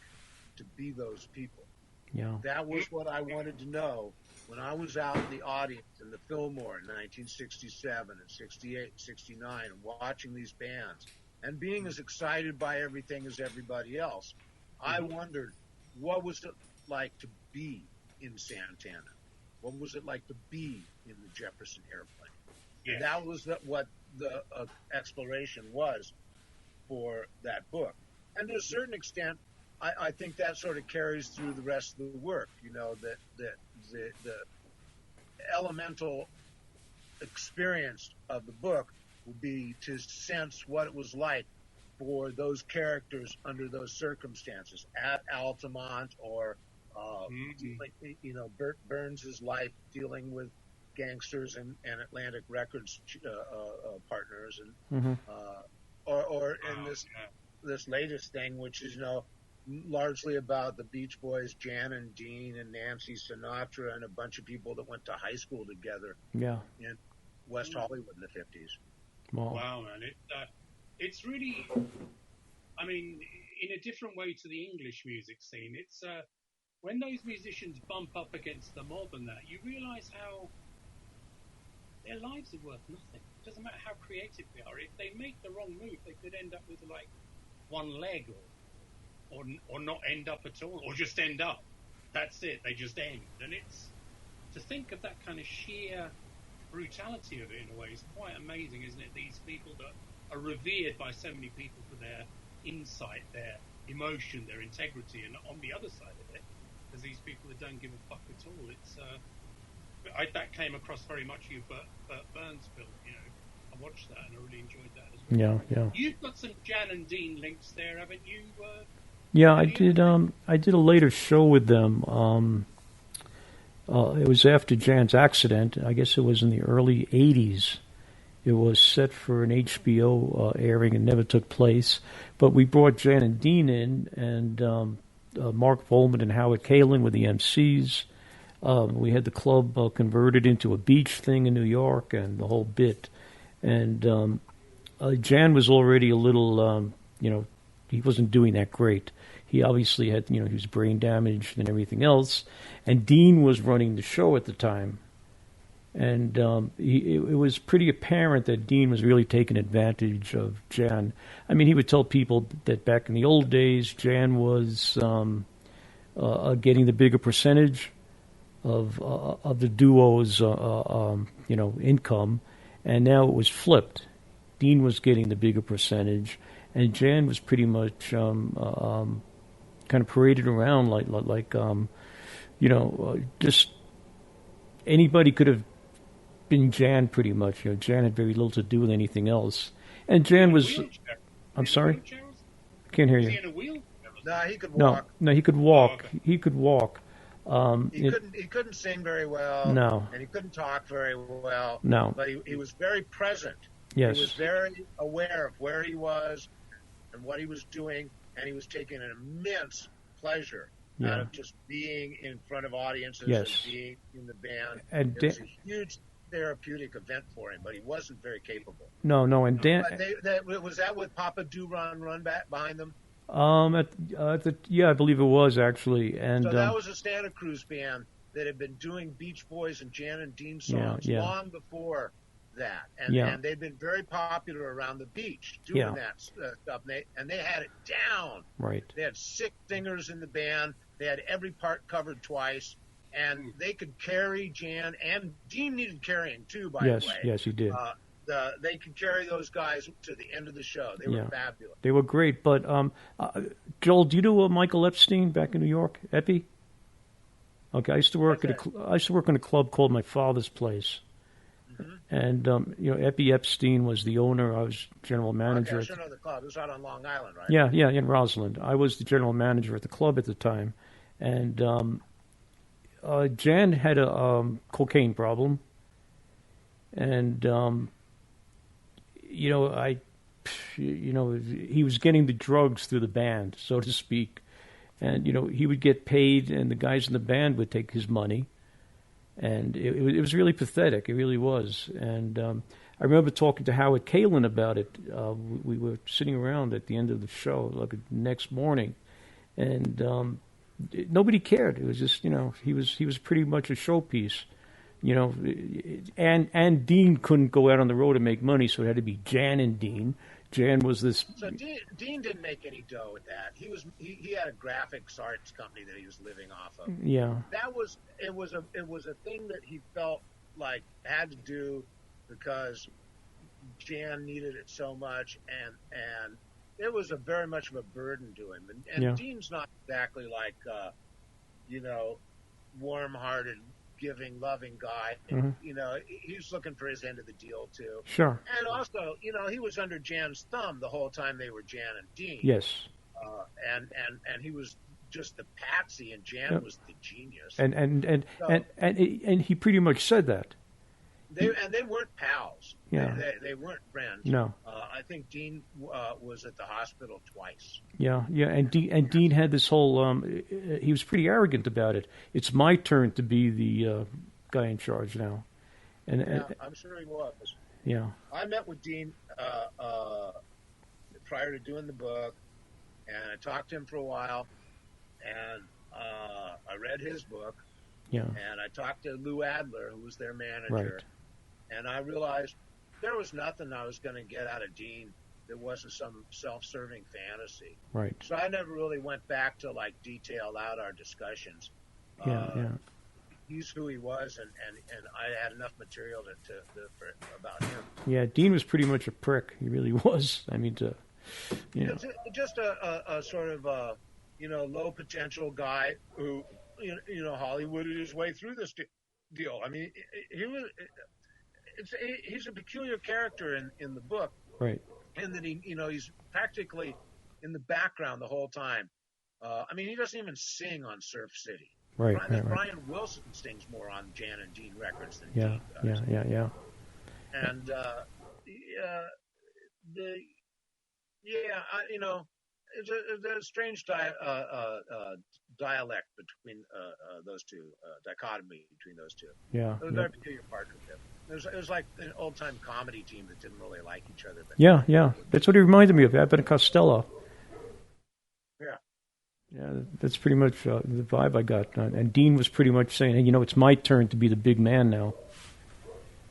to be those people. Yeah. That was what I wanted to know when I was out in the audience in the Fillmore in 1967 and 68, 69, and watching these bands. and being as excited by everything as everybody else, I wondered, what was it like to be in Santana? What was it like to be in the Jefferson Airplane? Yes. And that was what the exploration was for that book. And to a certain extent, I think that sort of carries through the rest of the work. You know, that the elemental experience of the book would be to sense what it was like for those characters under those circumstances at Altamont, or you know, Burt Burns' life dealing with gangsters and Atlantic Records partners, and or in this latest thing, which is, you know, largely about the Beach Boys, Jan and Dean and Nancy Sinatra, and a bunch of people that went to high school together in West Hollywood in the 50s. Wow, man. It's really, I mean, in a different way to the English music scene, it's when those musicians bump up against the mob and that, you realize how their lives are worth nothing. It doesn't matter how creative they are. If they make the wrong move, they could end up with like one leg, or not end up at all, or just end up. That's it. They just end. And it's, to think of that kind of sheer brutality of it in a way is quite amazing, isn't it? These people that are revered by so many people for their insight, their emotion, their integrity, and on the other side of it, there's these people that don't give a fuck at all. It's that came across very much you, Burt Burns film. You know, I watched that and I really enjoyed that as well. Yeah. You've got some Jan and Dean links there, haven't you? Yeah, I did. I did a later show with them. It was after Jan's accident. I guess it was in the early '80s. It was set for an HBO airing and never took place. But we brought Jan and Dean in, and Mark Volman and Howard Kalin were the MCs. We had the club converted into a beach thing in New York, and the whole bit. And Jan was already a little, he wasn't doing that great. He obviously had, he was brain damaged and everything else. And Dean was running the show at the time. And it was pretty apparent that Dean was really taking advantage of Jan. I mean, he would tell people that back in the old days, Jan was getting the bigger percentage of the duo's, income. And now it was flipped. Dean was getting the bigger percentage, and Jan was pretty much kind of paraded around like just anybody could have been Jan pretty much. Jan had very little to do with anything else. And Jan was... I'm sorry? I can't hear you. Was he in a wheelchair? No, he could walk. No, he could walk. Oh, okay. He could walk. He couldn't sing very well. No. And he couldn't talk very well. No. But he was very present. Yes. He was very aware of where he was and what he was doing, and he was taking an immense pleasure out of just being in front of audiences and being in the band. And it was a huge therapeutic event for him, but he wasn't very capable. No, and Dan... was that with Papa Do Run back behind them? I believe it was, actually. And so that was a Santa Cruz band that had been doing Beach Boys and Jan and Dean songs long before that. And they'd been very popular around the beach doing that stuff. And they had it down. Right. They had 6 singers in the band. They had every part covered twice. And they could carry Jan, and Dean needed carrying too, by the way. Yes, he did. They could carry those guys to the end of the show. They were fabulous. They were great. But Joel, do you know Michael Epstein back in New York? Epi? Okay, I used to work in a club called My Father's Place, and Epi Epstein was the owner. I was general manager. I should know the club. It was out on Long Island, right? Yeah, in Roslyn. I was the general manager at the club at the time, and Jan had a cocaine problem, and he was getting the drugs through the band, so to speak. And, he would get paid, and the guys in the band would take his money. And it was really pathetic. It really was. And I remember talking to Howard Kalin about it. We were sitting around at the end of the show, like the next morning. And nobody cared. It was just, he was pretty much a showpiece. And Dean couldn't go out on the road and make money, so it had to be Jan and Dean. Jan was this. So Dean didn't make any dough with that. He had a graphics arts company that he was living off of. Yeah. It was a thing that he felt like had to do because Jan needed it so much, and it was very much of a burden to him. And Dean's not exactly like warm-hearted, giving, loving guy. Mm-hmm. He's looking for his end of the deal too. Sure. And also, he was under Jan's thumb the whole time they were Jan and Dean. Yes. And he was just the patsy, and Jan was the genius. And he pretty much said that. They weren't pals. Yeah. They weren't friends. No. I think Dean was at the hospital twice. Yeah. And Dean had this whole. He was pretty arrogant about it. It's my turn to be the guy in charge now. And I'm sure he was. Yeah. I met with Dean prior to doing the book, and I talked to him for a while, and I read his book. Yeah. And I talked to Lou Adler, who was their manager. Right. And I realized there was nothing I was going to get out of Dean that wasn't some self-serving fantasy. Right. So I never really went back to detail out our discussions. Yeah. He's who he was, and I had enough material about him. Yeah, Dean was pretty much a prick. He really was. I mean, It's just a sort of low potential guy who Hollywooded his way through this deal. I mean, he's a peculiar character in the book, right? And that he's practically in the background the whole time. I mean, he doesn't even sing on Surf City. Right. Brian Wilson sings more on Jan and Dean records than Dean does. Yeah. And it's a strange dialect between those two, dichotomy between those two. Yeah. It was a very peculiar partnership. It was like an old-time comedy team that didn't really like each other. But yeah. That's what he reminded me of, Abbott and Costello. Yeah. Yeah, that's pretty much the vibe I got. And Dean was pretty much saying, hey, it's my turn to be the big man now.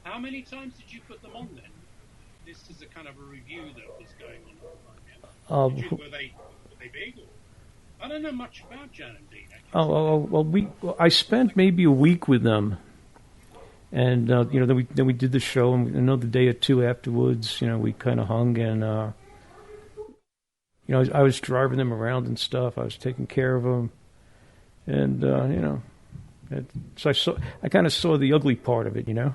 How many times did you put them on then? This is a kind of a review that was going on right now. Were they big? I don't know much about Jan and Dean. Well, I spent maybe a week with them, and then we did the show, and another day or two afterwards, we kind of hung, and I was driving them around and stuff. I was taking care of them, and so I kind of saw the ugly part of it, That's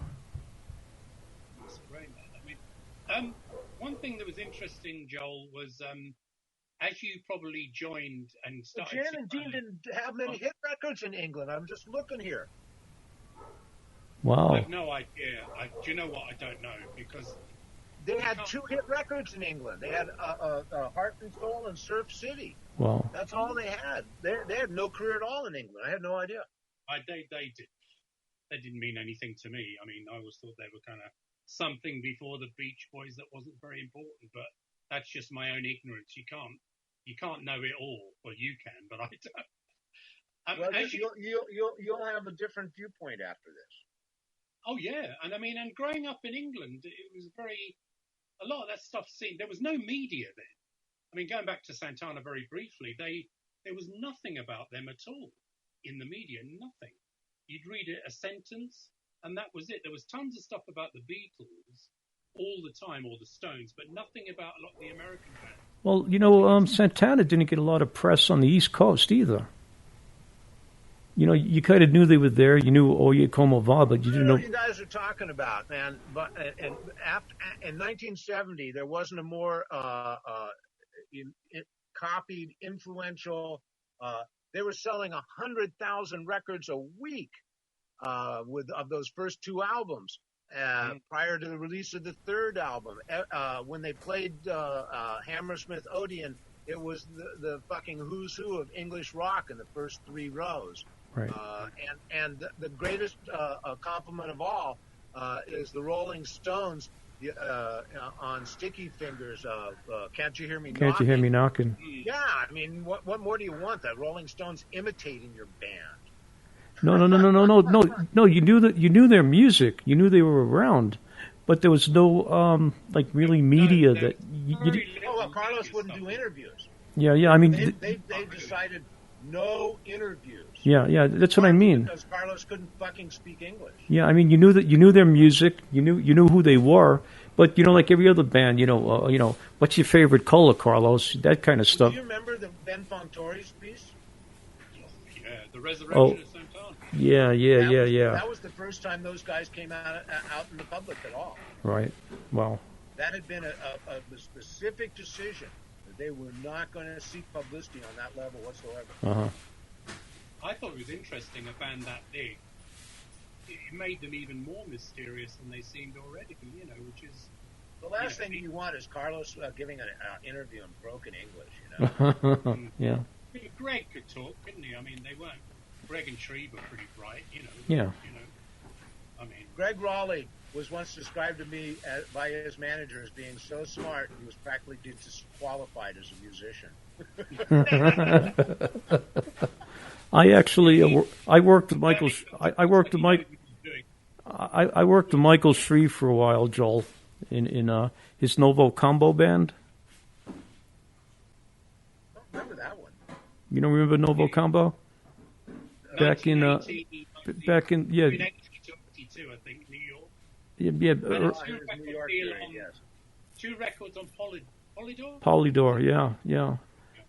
great, man. I mean, one thing that was interesting, Joel, was as you probably joined and started. Jan and Dean didn't have many hit records in England. I'm just looking here. Wow. I have no idea. Do you know what? I don't know, because they had 2 hit records in England. They had Heart and Soul and Surf City. Wow. That's all they had. They had no career at all in England. I had no idea. They did. They didn't mean anything to me. I mean, I always thought they were kind of something before the Beach Boys that wasn't very important, but that's just my own ignorance. You can't know it all. Well, you can, but I don't. You'll have a different viewpoint after this. Oh yeah, and I mean, and growing up in England, it was a lot of that stuff. There was no media then. I mean, going back to Santana very briefly, there was nothing about them at all in the media. Nothing. You'd read a sentence, and that was it. There was tons of stuff about the Beatles all the time, or the Stones, but nothing about a lot of the American bands. Well, Santana didn't get a lot of press on the East Coast either. You kind of knew they were there. You knew Oye Como Va, but you didn't know. What you guys are talking about, man. But in 1970, there wasn't a more copied, influential. They were selling 100,000 records a week of those first 2 albums. Prior to the release of the 3rd album, when they played Hammersmith Odeon, it was the fucking who's who of English rock in the first 3 rows. Right. And the greatest compliment of all is the Rolling Stones on Sticky Fingers of Can't You Hear Me Knocking? Can't You Hear Me Knocking? Yeah, I mean, what more do you want? That Rolling Stones imitating your band. No. You knew their music. You knew they were around, but there was no like really media that. Well, Carlos wouldn't do interviews. Yeah. I mean, they decided no interviews. Yeah. That's what I mean. Because Carlos couldn't fucking speak English. Yeah, I mean, you knew their music, you knew who they were, but like every other band, what's your favorite color, Carlos? That kind of stuff. Do you remember the Ben Fontori's piece? Yeah, the Resurrection of St. John. Yeah. That was the first time those guys came out in the public at all. Right. Wow. That had been a specific decision that they were not going to seek publicity on that level whatsoever. I thought it was interesting, a band that big. It made them even more mysterious than they seemed already, which is... The last thing you want is Carlos giving an interview in broken English, Yeah. Greg could talk, couldn't he? I mean, they weren't... Greg and Tree were pretty bright, Yeah. I mean... Greg Raleigh was once described to me by his manager as being so smart he was practically disqualified as a musician. I worked with Michael. I worked with Michael Shreve for a while, Joel, in his Novo Combo band. I don't remember that one. You don't remember Novo Combo? Back in 1982, I think, New York. Yeah. New York, yes. 2 records on Polydor. Polydor,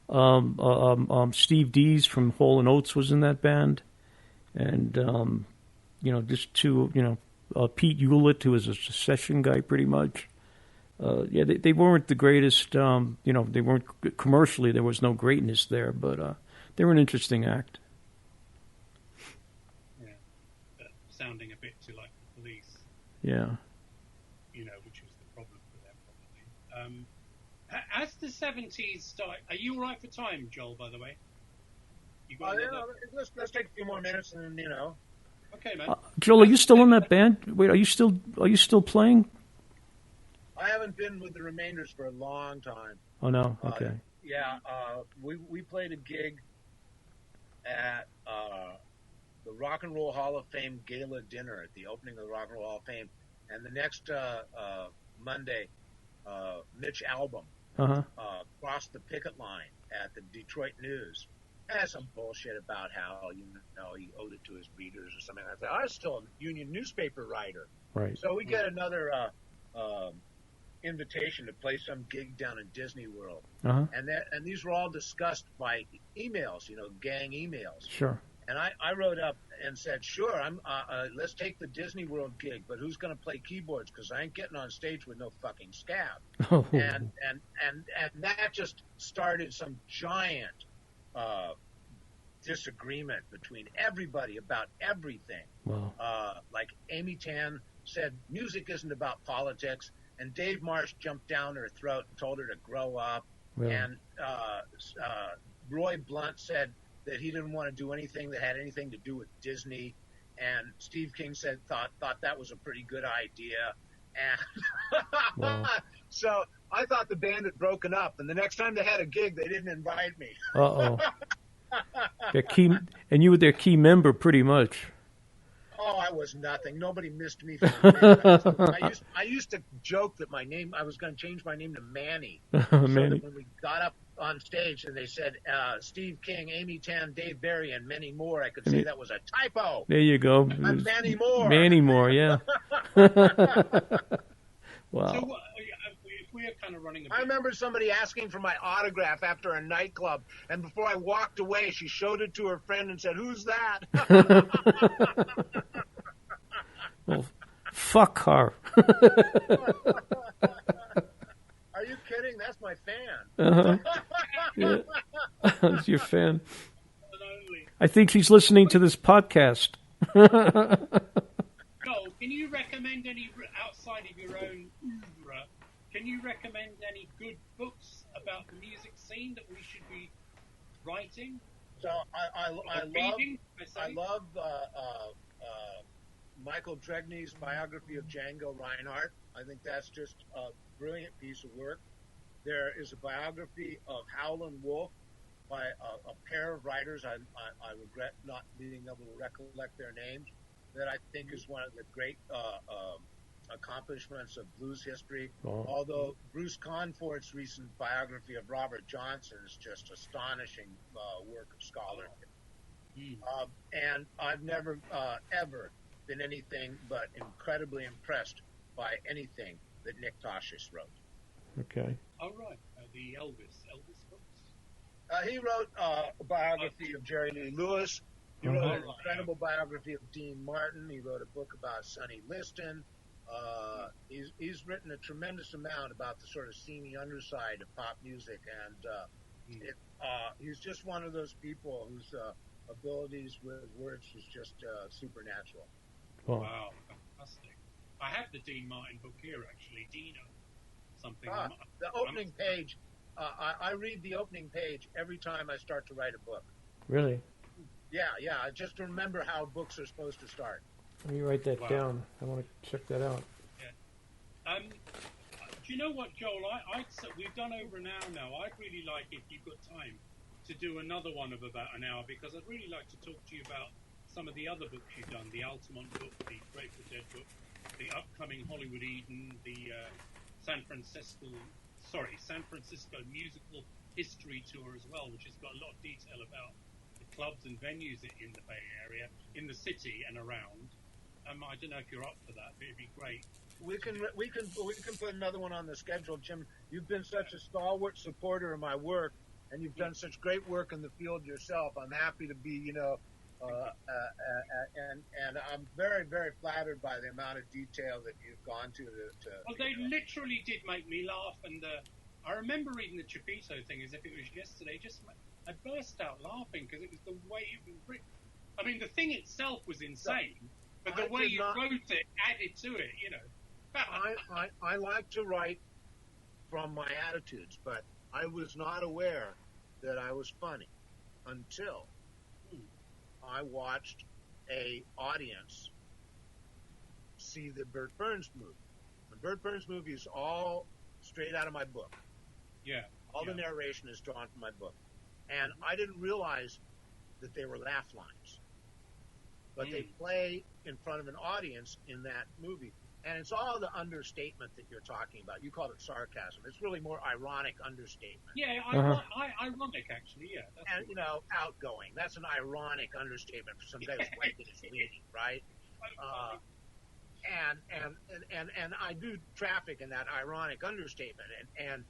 yeah. Steve Dees from Hall & Oates was in that band, and just 2, Pete Hewlett, who was a session guy pretty much. They weren't the greatest. They weren't commercially. There was no greatness there, but they were an interesting act. Yeah, sounding a bit too like the Police. Yeah. Which was the problem for them probably. As the 70s start, are you all right for time, Joel, by the way? Let's take a few more minutes and, Okay, man. Joel, are you still in that band? Wait, are you still playing? I haven't been with the Remainders for a long time. Oh, no? Okay. We played a gig at the Rock and Roll Hall of Fame Gala Dinner at the opening of the Rock and Roll Hall of Fame. And the next Monday, Mitch Albom crossed the picket line at the Detroit News. Had some bullshit about how he owed it to his readers or something like that. I was still a union newspaper writer, right? So we get another invitation to play some gig down in Disney World, and these were all discussed by emails, gang emails. Sure. And I wrote up and said, sure, let's take the Disney World gig, but who's going to play keyboards? Because I ain't getting on stage with no fucking scab. Oh. And that just started some giant disagreement between everybody about everything. Wow. Like Amy Tan said, music isn't about politics, and Dave Marsh jumped down her throat and told her to grow up. Really? And Roy Blunt said that he didn't want to do anything that had anything to do with Disney, and Steve King thought that was a pretty good idea, and wow. So I thought the band had broken up, and the next time they had a gig, they didn't invite me. And you were their key member, pretty much. Oh, I was nothing. Nobody missed me for a minute. I used to joke that I was going to change my name to Manny. So that when we got up on stage and they said Steve King, Amy Tan, Dave Barry, and many more, I could say that was a typo. There you go. I'm Manny Moore. Manny Moore, yeah. Wow. So if we are kind of running. I remember somebody asking for my autograph after a nightclub, and before I walked away, she showed it to her friend and said, "Who's that?" Well, fuck her. Are you kidding? That's my fan. Yeah. That's your fan. I think she's listening to this podcast. Joel, can you recommend any, outside of your own oeuvre, can you recommend any good books about the music scene that we should be writing? So I love Michael Dregny's biography of Django Reinhardt. I think that's just a brilliant piece of work. There is a biography of Howlin' Wolf by a pair of writers. I regret not being able to recollect their names. That I think is one of the great accomplishments of blues history. Oh. Although Bruce Confort's recent biography of Robert Johnson is just astonishing work of scholarship. And I've never ever been anything but incredibly impressed by anything that Nick Tosches wrote. Okay. All right. The Elvis books. He wrote a biography of Jerry Lee Lewis. He wrote an incredible biography of Dean Martin. He wrote a book about Sonny Liston. He's written a tremendous amount about the sort of seamy underside of pop music, and he's just one of those people whose abilities with words is just supernatural. Oh. Wow, fantastic! I have the Dean Martin book here, actually. Dino, something. The opening page. I read the opening page every time I start to write a book. Really? Yeah. Just to remember how books are supposed to start. Let me write that down. I want to check that out. Yeah. Do you know what, Joel? We've done over an hour now. I'd really like, if you've got time, to do another one of about an hour, because I'd really like to talk to you about some of the other books you've done, the Altamont book, the Grateful Dead book, the upcoming Hollywood Eden, the San Francisco musical history tour as well, which has got a lot of detail about the clubs and venues in the Bay Area, in the city and around. I don't know if you're up for that, but it'd be great. We can put another one on the schedule, Jim. You've been such a stalwart supporter of my work, and you've done such great work in the field yourself. I'm happy to be, and I'm very, very flattered by the amount of detail that you've gone to. Well, they literally did make me laugh, and I remember reading the Chapito thing as if it was yesterday. I burst out laughing because it was the way it was written. I mean, the thing itself was insane, but the way you wrote it added to it, I like to write from my attitudes, but I was not aware that I was funny until I watched a audience see the Burt Burns movie. The Burt Burns movie is all straight out of my book. Yeah. All the narration is drawn from my book. And I didn't realize that they were laugh lines. But they play in front of an audience in that movie. And it's all the understatement that you're talking about. You called it sarcasm. It's really more ironic understatement. Yeah, ironic, actually, yeah. And, outgoing. That's an ironic understatement for some guy who's wiping his weenie, right? And I do traffic in that ironic understatement. And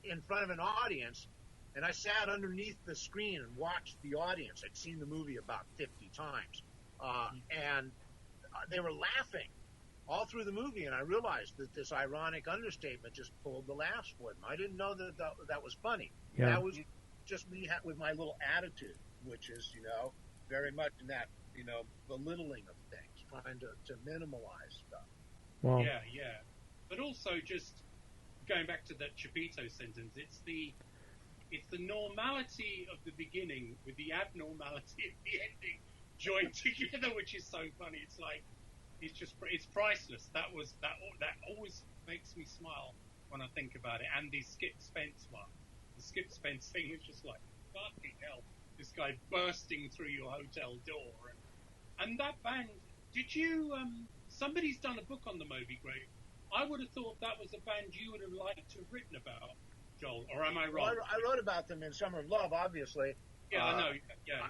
in front of an audience, and I sat underneath the screen and watched the audience. I'd seen the movie about 50 times. And they were laughing all through the movie, and I realized that this ironic understatement just pulled the laughs for them. I didn't know that was funny. Yeah. That was just me with my little attitude, which is, very much in that, belittling of things, trying to minimalize stuff. Wow. Yeah. But also just going back to that Chapito sentence, it's the normality of the beginning with the abnormality of the ending joined together, which is so funny. It's like, it's priceless. That always makes me smile when I think about it. And the Skip Spence one, the Skip Spence thing is just like, fucking hell, this guy bursting through your hotel door. And that band, did you, somebody's done a book on the Moby Grape. I would have thought that was a band you would have liked to have written about, Joel, or am I wrong? Well, I wrote about them in Summer of Love, obviously. Yeah, I know. Yeah.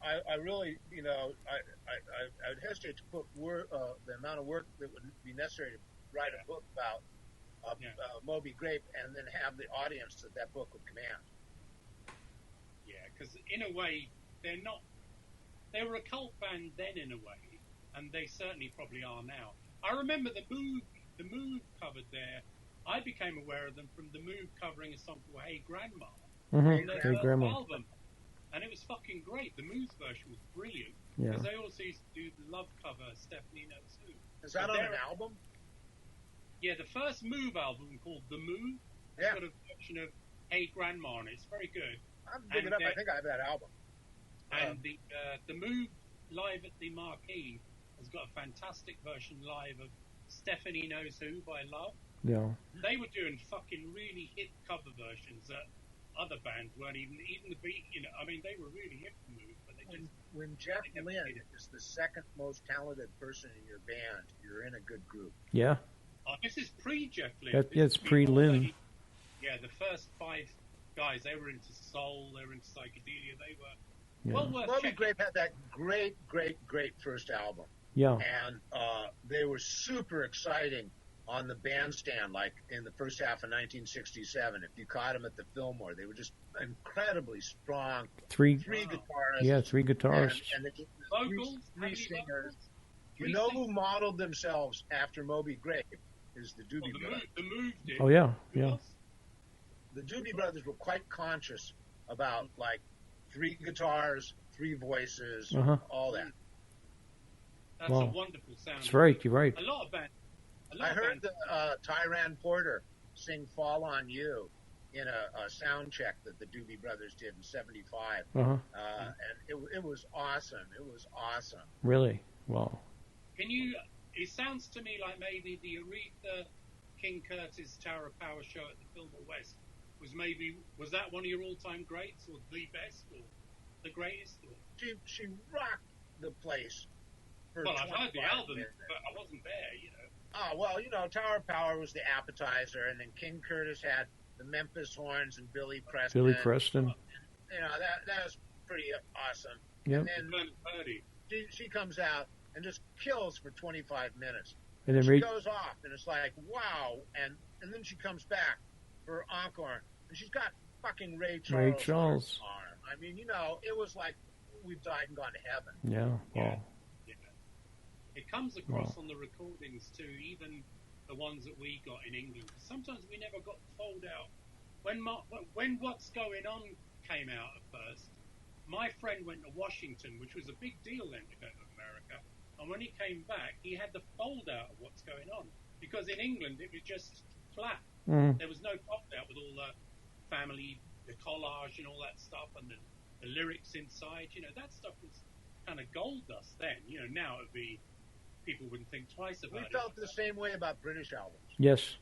I really, I'd hesitate to put the amount of work that would be necessary to write a book about Moby Grape and then have the audience that book would command. Yeah, because in a way, they were a cult band then in a way, and they certainly probably are now. I remember the Move covered there. I became aware of them from the Move covering a song called Hey Grandma. Mm-hmm. Their Hey Grandma. album, and it was fucking great. The Move's version was brilliant because they also used to do the Love cover, Stephanie Knows Who. Is that on an album? Yeah, the first Move album called The Move has got a version of Hey Grandma on it. It's very good. I'm picking it up. I think I have that album. And the Move live at the Marquee has got a fantastic version live of Stephanie Knows Who by Love. Yeah. They were doing fucking really hit cover versions that other bands weren't even the beat. I mean, they were really hip moves, but when Jeff Lynne is the second most talented person in your band, you're in a good group. Yeah. Oh, this is pre-Jeff Lynne. It's pre-Lynne. Yeah, the first 5 guys, they were into soul, they were into psychedelia, they were well worth Moby checking. Grape had that great first album. Yeah. And they were super exciting on the bandstand, like in the first half of 1967. If you caught them at the Fillmore, they were just incredibly strong. Three guitarists. Yeah, 3 guitarists. And vocals, three singers. You know who modeled themselves after Moby Grape is the Doobie Brothers. The Move did. Oh, yeah. The Doobie Brothers were quite conscious about, like, 3 guitars, 3 voices, all that. That's a wonderful sound. That's right, you're right. A lot of bands. I heard Tyran Porter sing Fall on You in a sound check that the Doobie Brothers did in 75. And it was awesome. It was awesome. Really? Wow. It sounds to me like maybe the Aretha King Curtis Tower of Power show at the Fillmore West was that one of your all-time greats, or the best, or the greatest? Or? She rocked the place. Well, I've heard the album, but I wasn't there, Oh, well, Tower of Power was the appetizer, and then King Curtis had the Memphis Horns and Billy Preston. That was pretty awesome. Yep. And then she comes out and just kills for 25 minutes. And then she goes off, and it's like, wow. And then she comes back for encore, and she's got fucking Ray Charles. On her arm. I mean, it was like we've died and gone to heaven. Yeah. Wow. It comes across on the recordings too, even the ones that we got in England. Sometimes we never got the fold out. When What's Going On came out at first, my friend went to Washington, which was a big deal then to go to America. And when he came back, he had the fold out of What's Going On. Because in England, it was just flat. There was no fold out with all the family, the collage and all that stuff, and the lyrics inside. That stuff was kind of gold dust then. Now it would be... people wouldn't think twice about it. We felt the same way about British albums. Yes.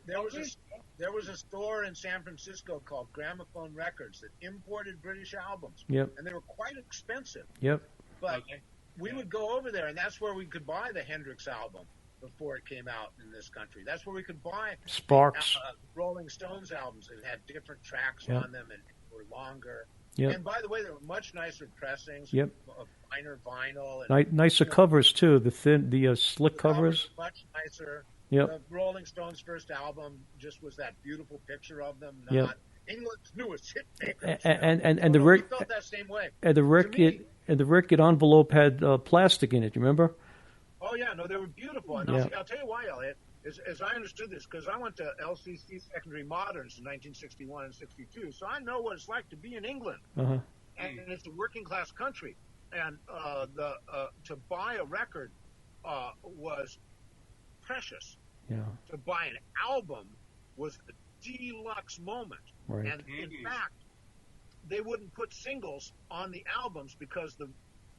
There was a store in San Francisco called Gramophone Records that imported British albums. Yep. And they were quite expensive. Yep. But we would go over there, and that's where we could buy the Hendrix album before it came out in this country. That's where we could buy Sparks. Rolling Stones albums that had different tracks on them and were longer. Yep. And by the way, there were much nicer pressings, finer vinyl, and nicer covers too. The slick covers. Much nicer. Yep. The Rolling Stones' first album just was that beautiful picture of them, not England's newest hit makers. And the record felt that same way. And the record envelope had plastic in it. You remember? Oh yeah, no, they were beautiful. And I'll tell you why, Elliot. As I understood this, because I went to LCC Secondary Moderns in 1961 and 62, so I know what it's like to be in England. And it's a working class country. And to buy a record was precious. Yeah. To buy an album was a deluxe moment. Right. And in fact, they wouldn't put singles on the albums because the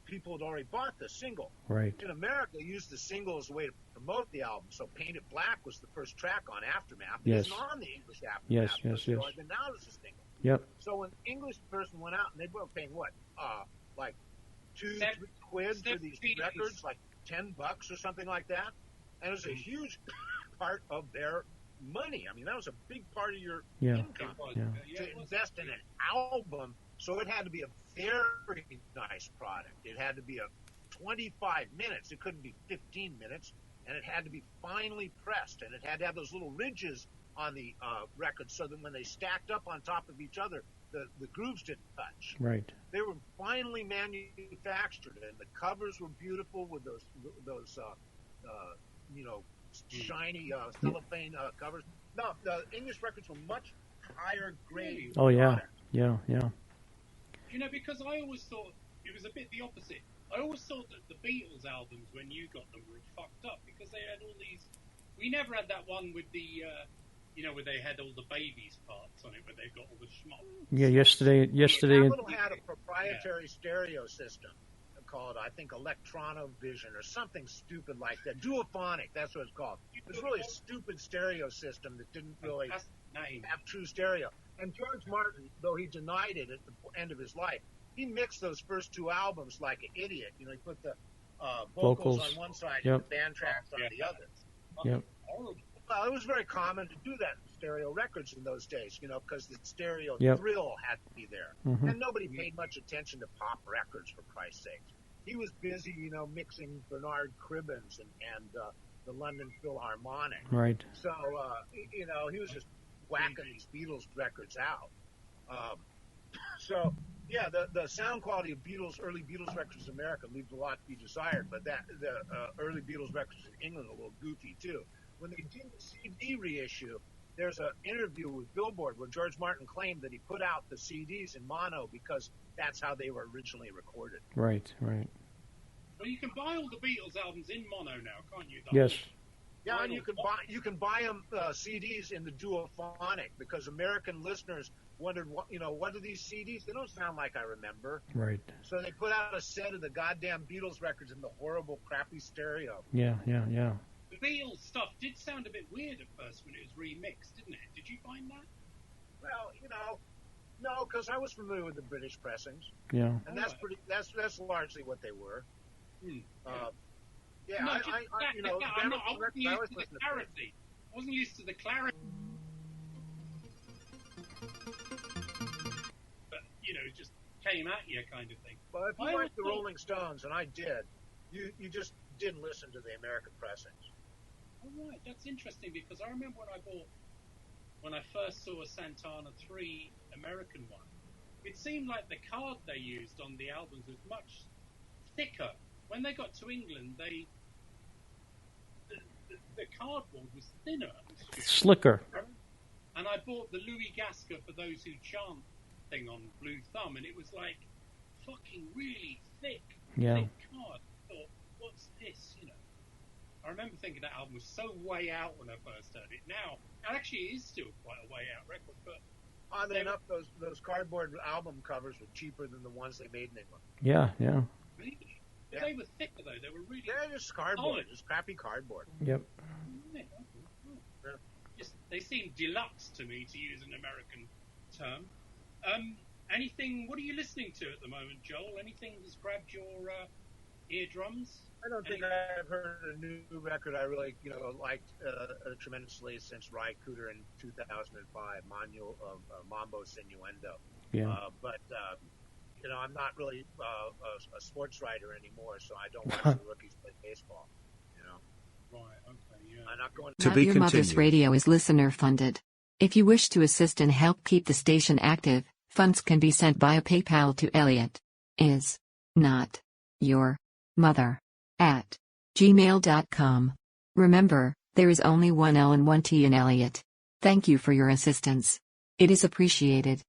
people had already bought the single. Right. In America, they used the single as a way to promote the album. So Painted Black was the first track on Aftermath. Yes. It wasn't on the English Aftermath. Yes. And now it's a single. Yep. So an English person went out and they were paying what? Like $2-3 quid for these records, like $10 or something like that. And it was a huge part of their money. I mean, that was a big part of your income to invest in an album. So it had to be a very nice product. It had to be 25 minutes. It couldn't be 15 minutes. And it had to be finely pressed. And it had to have those little ridges on the record so that when they stacked up on top of each other, the grooves didn't touch. Right. They were finely manufactured, and the covers were beautiful with those shiny cellophane covers. No, the English records were much higher grade. Oh yeah, product. yeah. Because I always thought it was a bit the opposite. I always thought that the Beatles albums, when you got them, were fucked up because they had all these. We never had that one with the, where they had all the babies parts on it, where they got all the schmuck. Yeah, yesterday. Apple had a proprietary stereo system called, I think, Electronovision or something stupid like that. Duophonic, that's what it's called. It was really a stupid stereo system that didn't really have true stereo. And George Martin, though he denied it at the end of his life, he mixed those first two albums like an idiot. You know, he put the vocals on one side and the band tracks on the other. Yep. Well, it was very common to do that in stereo records in those days, you know, because the stereo thrill had to be there. Mm-hmm. And nobody paid much attention to pop records, for Christ's sake. He was busy, you know, mixing Bernard Cribbins and the London Philharmonic. Right. So, you know, he was just whacking these Beatles records out. So, yeah, the sound quality of early Beatles records in America leaves a lot to be desired, but the early Beatles records in England are a little goofy, too. When they did the CD reissue, there's an interview with Billboard where George Martin claimed that he put out the CDs in mono because that's how they were originally recorded. Right, right. Well, you can buy all the Beatles albums in mono now, can't you? Yes. Yeah, and you can buy them CDs in the duophonic because American listeners wondered, what are these CDs? They don't sound like I remember. Right. So they put out a set of the goddamn Beatles records in the horrible, crappy stereo. Yeah. The Beatles stuff did sound a bit weird at first when it was remixed, didn't it? Did you find that? Well, no, because I was familiar with the British pressings. Yeah. And that's largely what they were. Yeah, no, I wasn't used to the clarity. But, it just came at you kind of thing. Well, if you liked the Rolling Stones, and I did, you just didn't listen to the American pressings. Oh, right, that's interesting because I remember when I first saw a Santana 3 American one, it seemed like the card they used on the albums was much thicker. When they got to England, the cardboard was thinner. Slicker. And I bought the Louis Gasker For Those Who Chant thing on Blue Thumb, and it was like fucking really thick card. I thought, what's this, I remember thinking that album was so way out when I first heard it. Now, actually, it is still quite a way out record, but... Oddly enough, those cardboard album covers were cheaper than the ones they made in England. Yeah. Really? Yeah. They were thicker, though. They were really... They're just cardboard. Just crappy cardboard. Yep. Yeah. They seem deluxe to me, to use an American term. What are you listening to at the moment, Joel? Anything that's grabbed your eardrums? I don't think I've heard a new record I really, liked tremendously since Ry Cooder in 2005, Mambo Sinuendo. Yeah. But I'm not really a sports writer anymore, so I don't watch the rookies play baseball. Right. Okay. Yeah. I'm not going to be Your continued. Mother's Radio is listener funded. If you wish to assist and help keep the station active, funds can be sent via PayPal to Elliot. Is not your mother at gmail.com. Remember, there is only one L and one T in Elliot. Thank you for your assistance. It is appreciated.